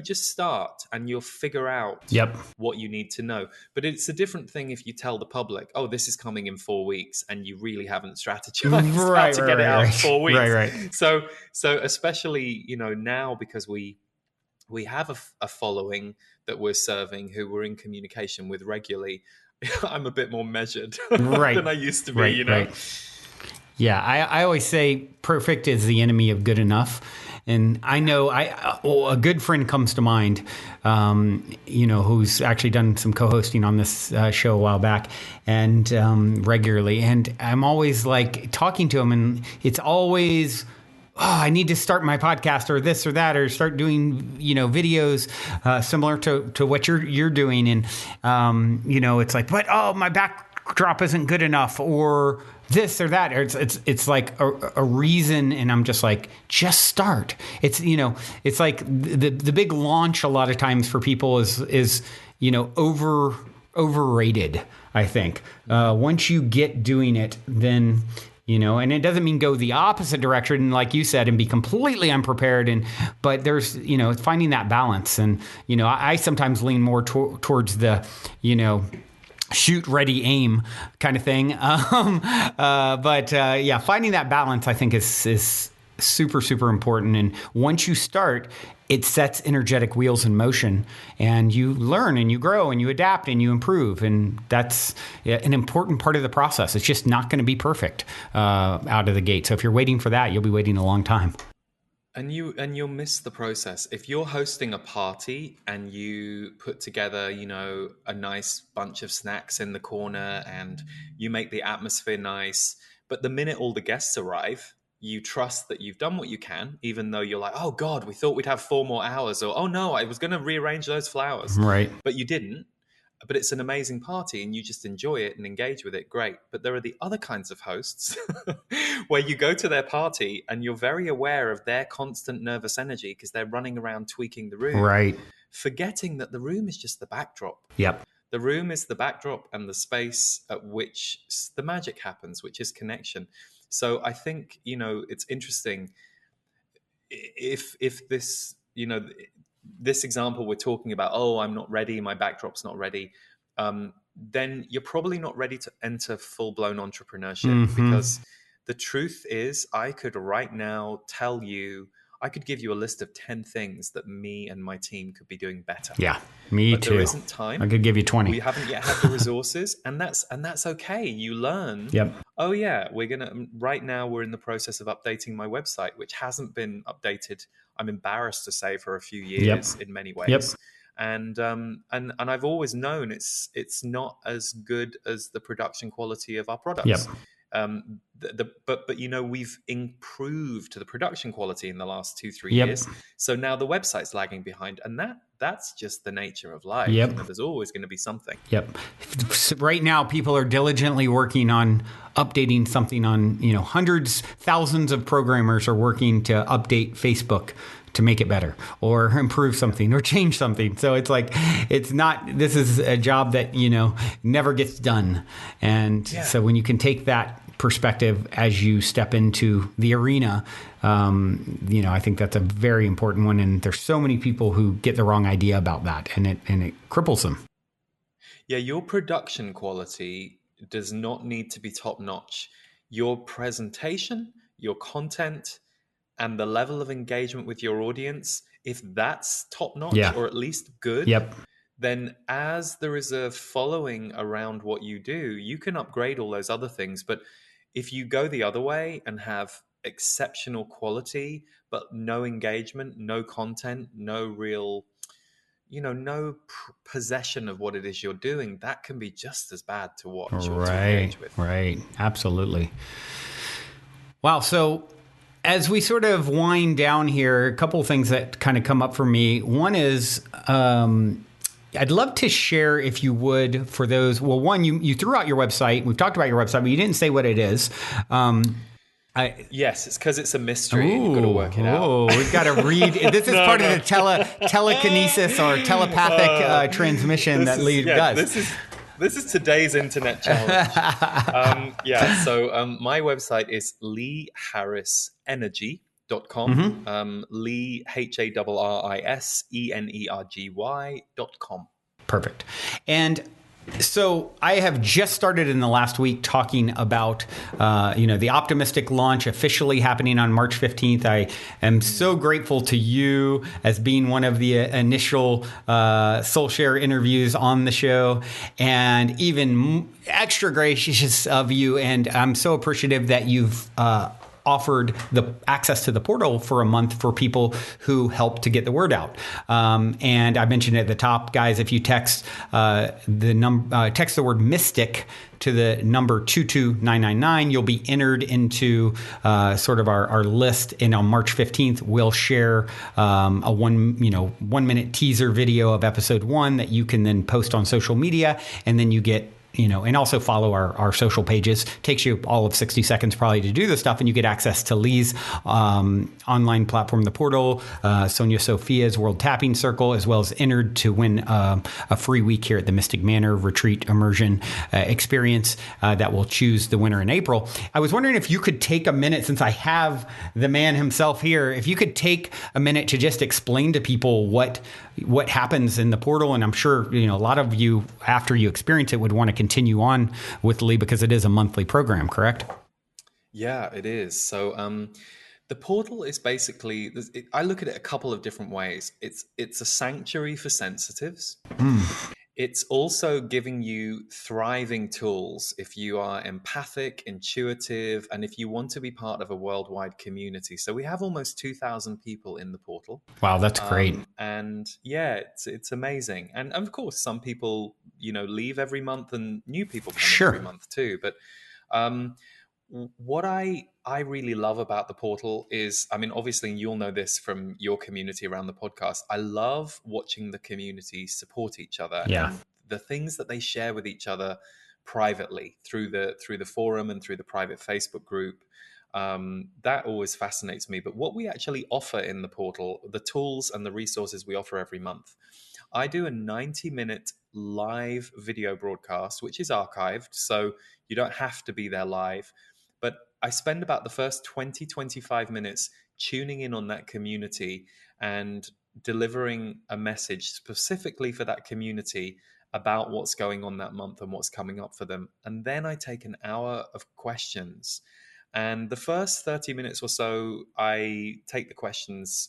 just start and you'll figure out what you need to know. But it's a different thing if you tell the public, oh, this is coming in 4 weeks, and you really haven't strategized how to get it out in 4 weeks. Right. So especially, now, because we have a following that we're serving, who we're in communication with regularly, I'm a bit more measured than I used to be, Right. Yeah, I always say perfect is the enemy of good enough. And I know a good friend comes to mind, who's actually done some co-hosting on this show a while back, and regularly. And I'm always like talking to him, and it's always, I need to start my podcast or this or that, or start doing, videos similar to what you're doing. And, it's like, but, my backdrop isn't good enough, or this or that. Or it's like a reason. And I'm just like, just start. It's, it's like the big launch a lot of times for people is overrated, I think. Once you get doing it, then, and it doesn't mean go the opposite direction, like you said, and be completely unprepared. But there's, finding that balance. And, I sometimes lean more towards the, shoot, ready, aim kind of thing. But finding that balance, I think, is super, super important. And once you start, it sets energetic wheels in motion, and you learn and you grow and you adapt and you improve. And that's an important part of the process. It's just not going to be perfect out of the gate. So if you're waiting for that, you'll be waiting a long time. And you'll miss the process. If you're hosting a party and you put together, a nice bunch of snacks in the corner, and you make the atmosphere nice, but the minute all the guests arrive, you trust that you've done what you can, even though you're like, oh God, we thought we'd have 4 more hours, or, oh no, I was going to rearrange those flowers. Right. But you didn't. But it's an amazing party and you just enjoy it and engage with it. Great. But there are the other kinds of hosts where you go to their party and you're very aware of their constant nervous energy because they're running around tweaking the room. Right. Forgetting that the room is just the backdrop. Yep. The room is the backdrop and the space at which the magic happens, which is connection. So I think, it's interesting if this, this example we're talking about, oh, I'm not ready, my backdrop's not ready, then you're probably not ready to enter full-blown entrepreneurship. Because the truth is, I could right now tell you, I could give you a list of 10 things that me and my team could be doing better. Yeah, me but too. There isn't time. I could give you 20. We haven't yet had the resources, and that's okay. You learn. Yep. Oh yeah, right now we're in the process of updating my website, which hasn't been updated, I'm embarrassed to say, for a few years in many ways. Yep. And I've always known it's not as good as the production quality of our products. Yep. But we've improved the production quality in the last 2-3 years. So now the website's lagging behind, and that's just the nature of life. Yep. There's always going to be something. Yep. Right now, people are diligently working on updating something on, hundreds, thousands of programmers are working to update Facebook to make it better or improve something or change something. So it's like, this is a job that, never gets done. And so when you can take that perspective as you step into the arena. I think that's a very important one. And there's so many people who get the wrong idea about that, and it cripples them. Yeah, your production quality does not need to be top notch. Your presentation, your content, and the level of engagement with your audience, if that's top notch Yeah. or at least good, Yep. then as there is a following around what you do, you can upgrade all those other things. But if you go the other way and have exceptional quality, but no engagement, no content, no real, no possession of what it is you're doing, that can be just as bad to watch or to engage with. Right. Absolutely. Wow. So as we sort of wind down here, a couple of things that kind of come up for me. One is, I'd love to share, if you would, for those. Well, one, you threw out your website. We've talked about your website, but you didn't say what it is. Yes, it's because it's a mystery and you've got to work it out. We've got to read. This is part of the telekinesis or telepathic transmission that Lee does. This is today's internet challenge. So my website is leeharrisenergy.com. Lee, HARRISENERGY.com. Perfect. And so I have just started in the last week talking about, the optimistic launch officially happening on March 15th. I am so grateful to you as being one of the initial SoulShare interviews on the show, and even extra gracious of you. And I'm so appreciative that you've offered the access to the portal for a month for people who help to get the word out. And I mentioned at the top, guys, if you text text the word mystic to the number 22999, you'll be entered into sort of our list. And on March 15th, we'll share a 1 minute teaser video of episode 1 that you can then post on social media, and then you get and also follow our social pages. Takes you all of 60 seconds probably to do this stuff, and you get access to Lee's online platform, The Portal, Sonia Sophia's World Tapping Circle, as well as entered to win a free week here at the Mystic Manor Retreat Immersion Experience that will choose the winner in April. I was wondering if you could take a minute, since I have the man himself here, if you could take a minute to just explain to people what happens in the portal. And I'm sure, a lot of you, after you experience it, would want to continue on with Lee, because it is a monthly program, correct? Yeah, it is. So the portal is basically, I look at it a couple of different ways. It's a sanctuary for sensitives. It's also giving you thriving tools if you are empathic, intuitive, and if you want to be part of a worldwide community. So we have almost 2,000 people in the portal. Wow, that's great. And yeah, it's amazing. And of course, some people, leave every month, and new people come every month too. But what I really love about the portal is, obviously you'll know this from your community around the podcast, I love watching the community support each other. Yeah. And the things that they share with each other privately through the forum and through the private Facebook group. That always fascinates me. But what we actually offer in the portal, the tools and the resources we offer every month, I do a 90-minute live video broadcast, which is archived, so you don't have to be there live. But I spend about the first 20-25 minutes tuning in on that community and delivering a message specifically for that community about what's going on that month and what's coming up for them. And then I take an hour of questions. And the first 30 minutes or so, I take the questions,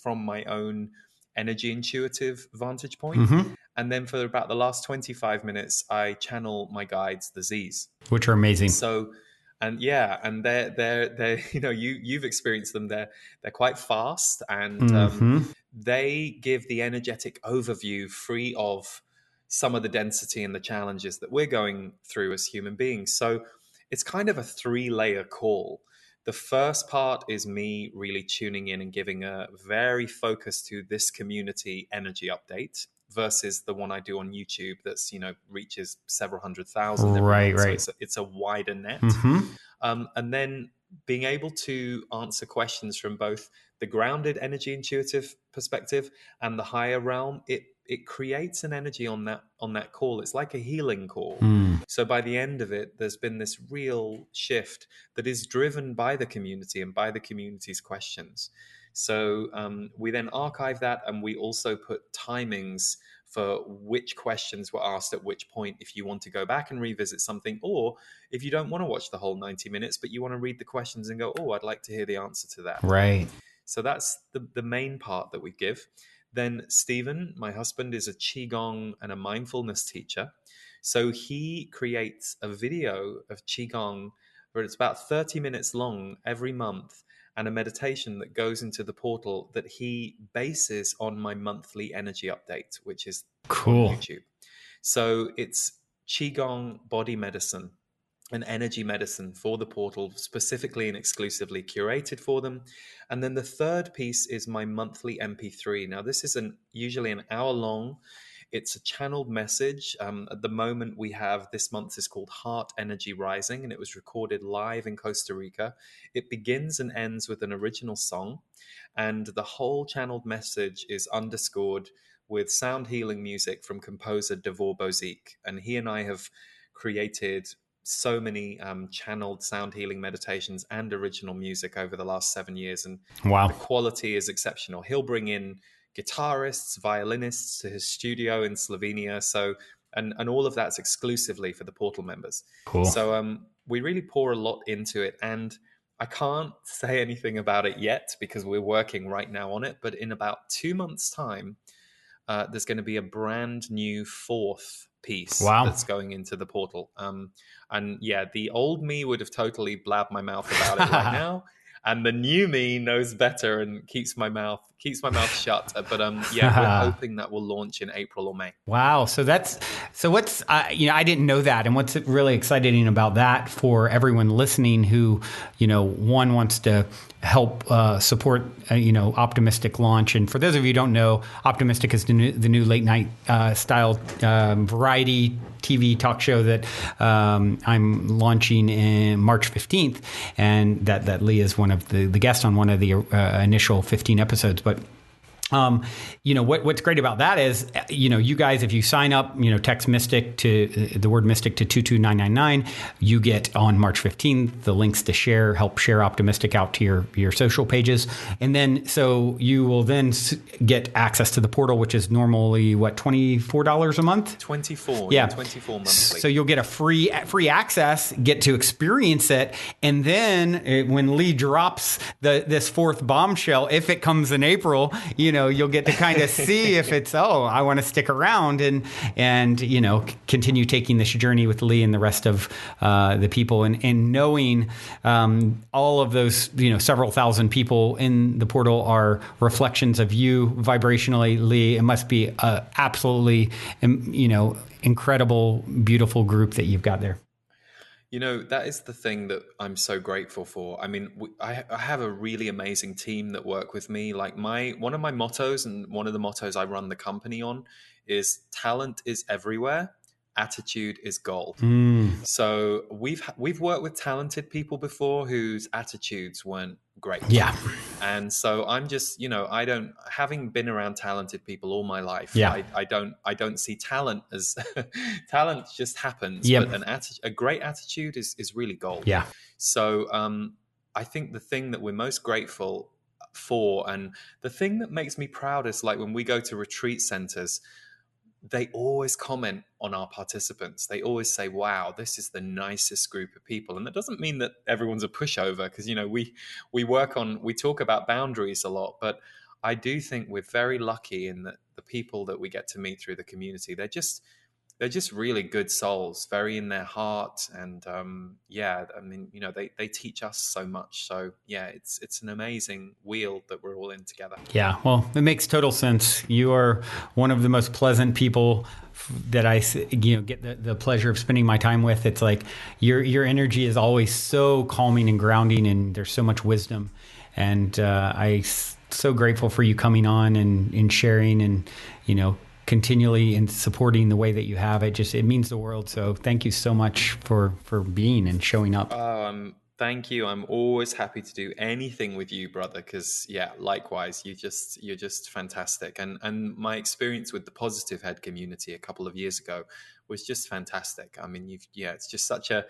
from my own energy intuitive vantage point. And then for about the last 25 minutes, I channel my guides, the Z's, which are amazing. So, and they're you've experienced them. They're quite fast, and they give the energetic overview, free of some of the density and the challenges that we're going through as human beings. So it's kind of a 3-layer call. The first part is me really tuning in and giving a very focused to this community energy update versus the one I do on YouTube that's, reaches several 100,000 every month. Right. So it's a wider net. And then being able to answer questions from both the grounded energy intuitive perspective and the higher realm, it it creates an energy on that call. It's like a healing call. So by the end of it, there's been this real shift that is driven by the community and by the community's questions. So we then archive that, and we also put timings for which questions were asked at which point, if you want to go back and revisit something, or if you don't want to watch the whole 90 minutes, but you want to read the questions and go, oh, I'd like to hear the answer to that. Right. So that's the main part that we give. Then Stephen, my husband, is a Qigong and a mindfulness teacher. So he creates a video of Qigong where it's about 30 minutes long every month, and a meditation that goes into the portal that he bases on my monthly energy update, which is cool on YouTube. So it's Qigong body medicine and energy medicine for the portal, specifically and exclusively curated for them. And then the third piece is my monthly MP3. Now, this is usually an hour long. It's a channeled message. At the moment, we have, this month is called Heart Energy Rising, and it was recorded live in Costa Rica. It begins and ends with an original song, and the whole channeled message is underscored with sound healing music from composer Devor Bozique. And he and I have created so many channeled sound healing meditations and original music over the last 7 years. And wow the quality is exceptional. He'll bring in guitarists, violinists to his studio in Slovenia. So, and all of that's exclusively for the portal members. cool So we really pour a lot into it. And I can't say anything about it yet because we're working right now on it. But in about 2 months' time, there's going to be a brand new fourth piece that's going into the portal. And yeah, the old me would have totally blabbed my mouth about it right now. And the new me knows better and keeps my mouth shut. But yeah, we're hoping that will launch in April or May. Wow. So what's, I didn't know that. And what's really exciting about that for everyone listening who, one wants to help support, Optimistic launch. And for those of you who don't know, Optimistic is the new late night style variety TV talk show that I'm launching in March 15th. And that Lee is one of the guests on one of the initial 15 episodes. But what's great about that is, you guys, if you sign up, text Mystic to the word Mystic to 22999, you get on March 15th, the links to help share Optimistic out to your social pages. And then, so you will then get access to the portal, which is normally $24 a month? 24. Yeah. 24 monthly. So you'll get a free access, get to experience it. And then when Lee drops this fourth bombshell, if it comes in April, you'll get to kind of see if it's, I want to stick around and continue taking this journey with Lee and the rest of the people, and knowing all of those, several thousand people in the portal are reflections of you vibrationally, Lee. It must be a absolutely, incredible, beautiful group that you've got there. That is the thing that I'm so grateful for. I mean, I have a really amazing team that work with me. Like one of my mottos, and one of the mottos I run the company on, is talent is everywhere, attitude is gold. So we've worked with talented people before whose attitudes weren't great. Yeah. And so I'm just, having been around talented people all my life, I don't see talent as talent just happens. Yep. But a great attitude is really gold. Yeah. So I think the thing that we're most grateful for, and the thing that makes me proudest, like when we go to retreat centers, they always comment on our participants. They always say, wow, this is the nicest group of people. And that doesn't mean that everyone's a pushover, because, we talk about boundaries a lot, but I do think we're very lucky in that the people that we get to meet through the community, they're just really good souls, very in their heart. And they teach us so much. So yeah, it's an amazing wheel that we're all in together. Yeah, well, it makes total sense. You are one of the most pleasant people that I get the pleasure of spending my time with. It's like your energy is always so calming and grounding, and there's so much wisdom. And I'm so grateful for you coming on and sharing and continually in supporting the way that you have. It means the world. So thank you so much for being and showing up. Thank you. I'm always happy to do anything with you, brother, because yeah, likewise, you're just fantastic. And my experience with the Positive Head community a couple of years ago was just fantastic. I mean, it's just such a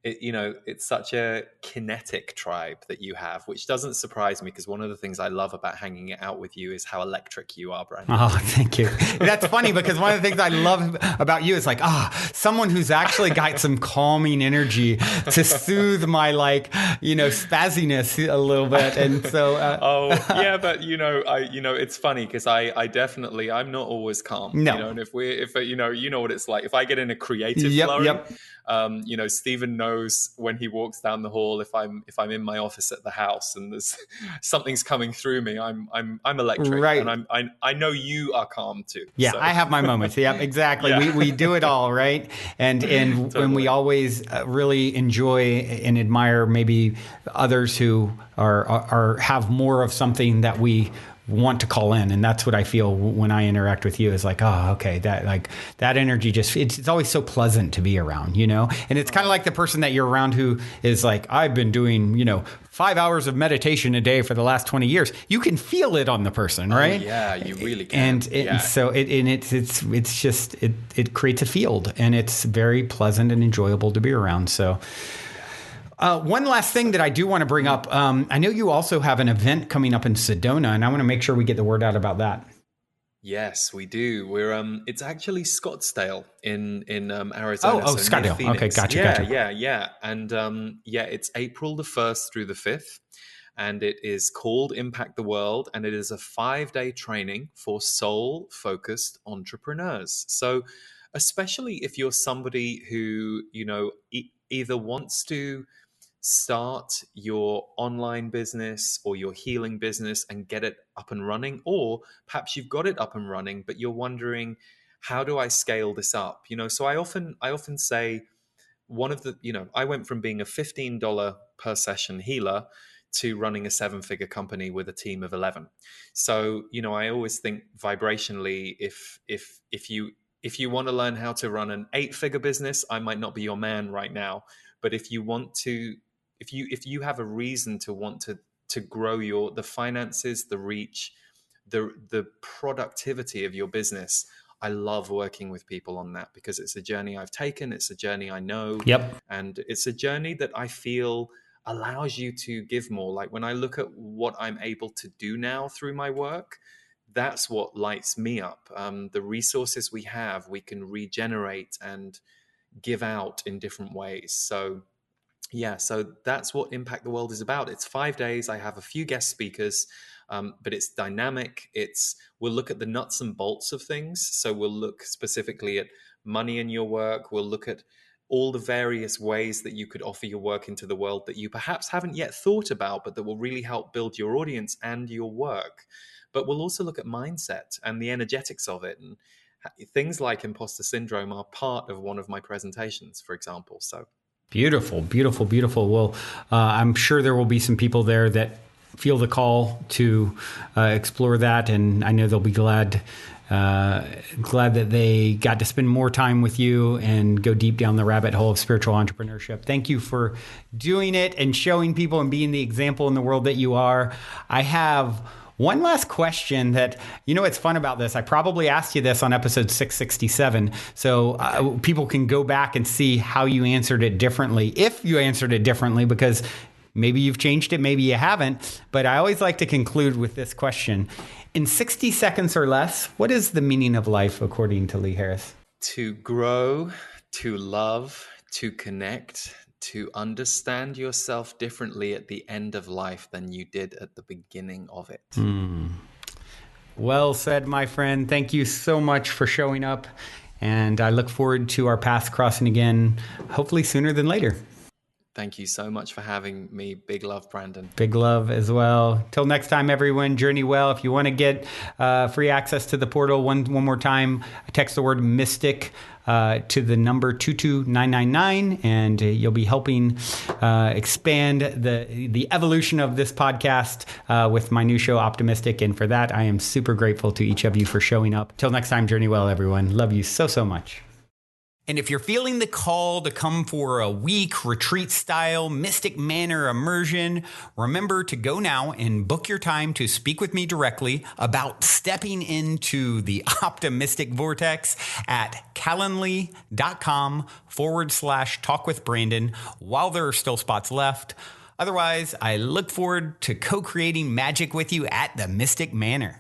it's such a kinetic tribe that you have, which doesn't surprise me because one of the things I love about hanging out with you is how electric you are, Brandon. Oh, thank you. That's funny because one of the things I love about you is like, someone who's actually got some calming energy to soothe my spazziness a little bit. And so, yeah, but it's funny because I'm not always calm. No. And if you know what it's like. If I get in a creative flurry, Stephen knows when he walks down the hall if I'm in my office at the house and there's something's coming through me, I'm electric, right. And I know you are calm too. Yeah, so. I have my moments. Yeah, exactly. Yeah. We do it all, right? And totally. When we always really enjoy and admire maybe others who are have more of something that we want to call in, and that's what I feel when I interact with you is like, okay, that energy just it's always so pleasant to be around, and it's kind of like the person that you're around who is like, I've been doing 5 hours of meditation a day for the last 20 years. You can feel it on the person, right? Yeah, you really can. And so it's just it creates a field, and it's very pleasant and enjoyable to be around. So one last thing that I do want to bring up. I know you also have an event coming up in Sedona, and I want to make sure we get the word out about that. Yes, we do. We're it's actually Scottsdale in Arizona. Oh, Scottsdale. Okay, gotcha. Yeah. And it's April the 1st through the 5th. And it is called Impact the World. And it is a 5-day training for soul-focused entrepreneurs. So especially if you're somebody who, either wants to start your online business or your healing business and get it up and running, or perhaps you've got it up and running, but you're wondering, how do I scale this up? So I often say one of the, I went from being a $15 per session healer to running a 7-figure company with a team of 11. So, I always think vibrationally, if you want to learn how to run an 8-figure business, I might not be your man right now. But if you have a reason to want to grow the finances, the reach, the productivity of your business, I love working with people on that because it's a journey I've taken. It's a journey I know. Yep. And it's a journey that I feel allows you to give more. Like when I look at what I'm able to do now through my work, that's what lights me up. The resources we have, we can regenerate and give out in different ways. So that's what Impact the World is about. It's 5 days. I have a few guest speakers, but it's dynamic. We'll look at the nuts and bolts of things. So we'll look specifically at money in your work. We'll look at all the various ways that you could offer your work into the world that you perhaps haven't yet thought about, but that will really help build your audience and your work. But we'll also look at mindset and the energetics of it. And things like imposter syndrome are part of one of my presentations, for example. So beautiful, beautiful, beautiful. Well, I'm sure there will be some people there that feel the call to explore that. And I know they'll be glad that they got to spend more time with you and go deep down the rabbit hole of spiritual entrepreneurship. Thank you for doing it and showing people and being the example in the world that you are. I have one last question that, what's fun about this. I probably asked you this on episode 667. So people can go back and see how you answered it differently, if you answered it differently, because maybe you've changed it, maybe you haven't. But I always like to conclude with this question. In 60 seconds or less, what is the meaning of life according to Lee Harris? To grow, to love, to connect, to understand yourself differently at the end of life than you did at the beginning of it. Well said, my friend. Thank you so much for showing up. And I look forward to our paths crossing again, hopefully sooner than later. Thank you so much for having me. Big love, Brandon. Big love as well. Till next time, everyone, journey well. If you want to get free access to the portal one more time, text the word mystic to the number 22999, and you'll be helping expand the evolution of this podcast with my new show, Optimistic. And for that, I am super grateful to each of you for showing up. Till next time, journey well, everyone. Love you so, so much. And if you're feeling the call to come for a week retreat style Mystic Manor immersion, remember to go now and book your time to speak with me directly about stepping into the optimistic vortex at calendly.com/talk with Brandon while there are still spots left. Otherwise, I look forward to co-creating magic with you at the Mystic Manor.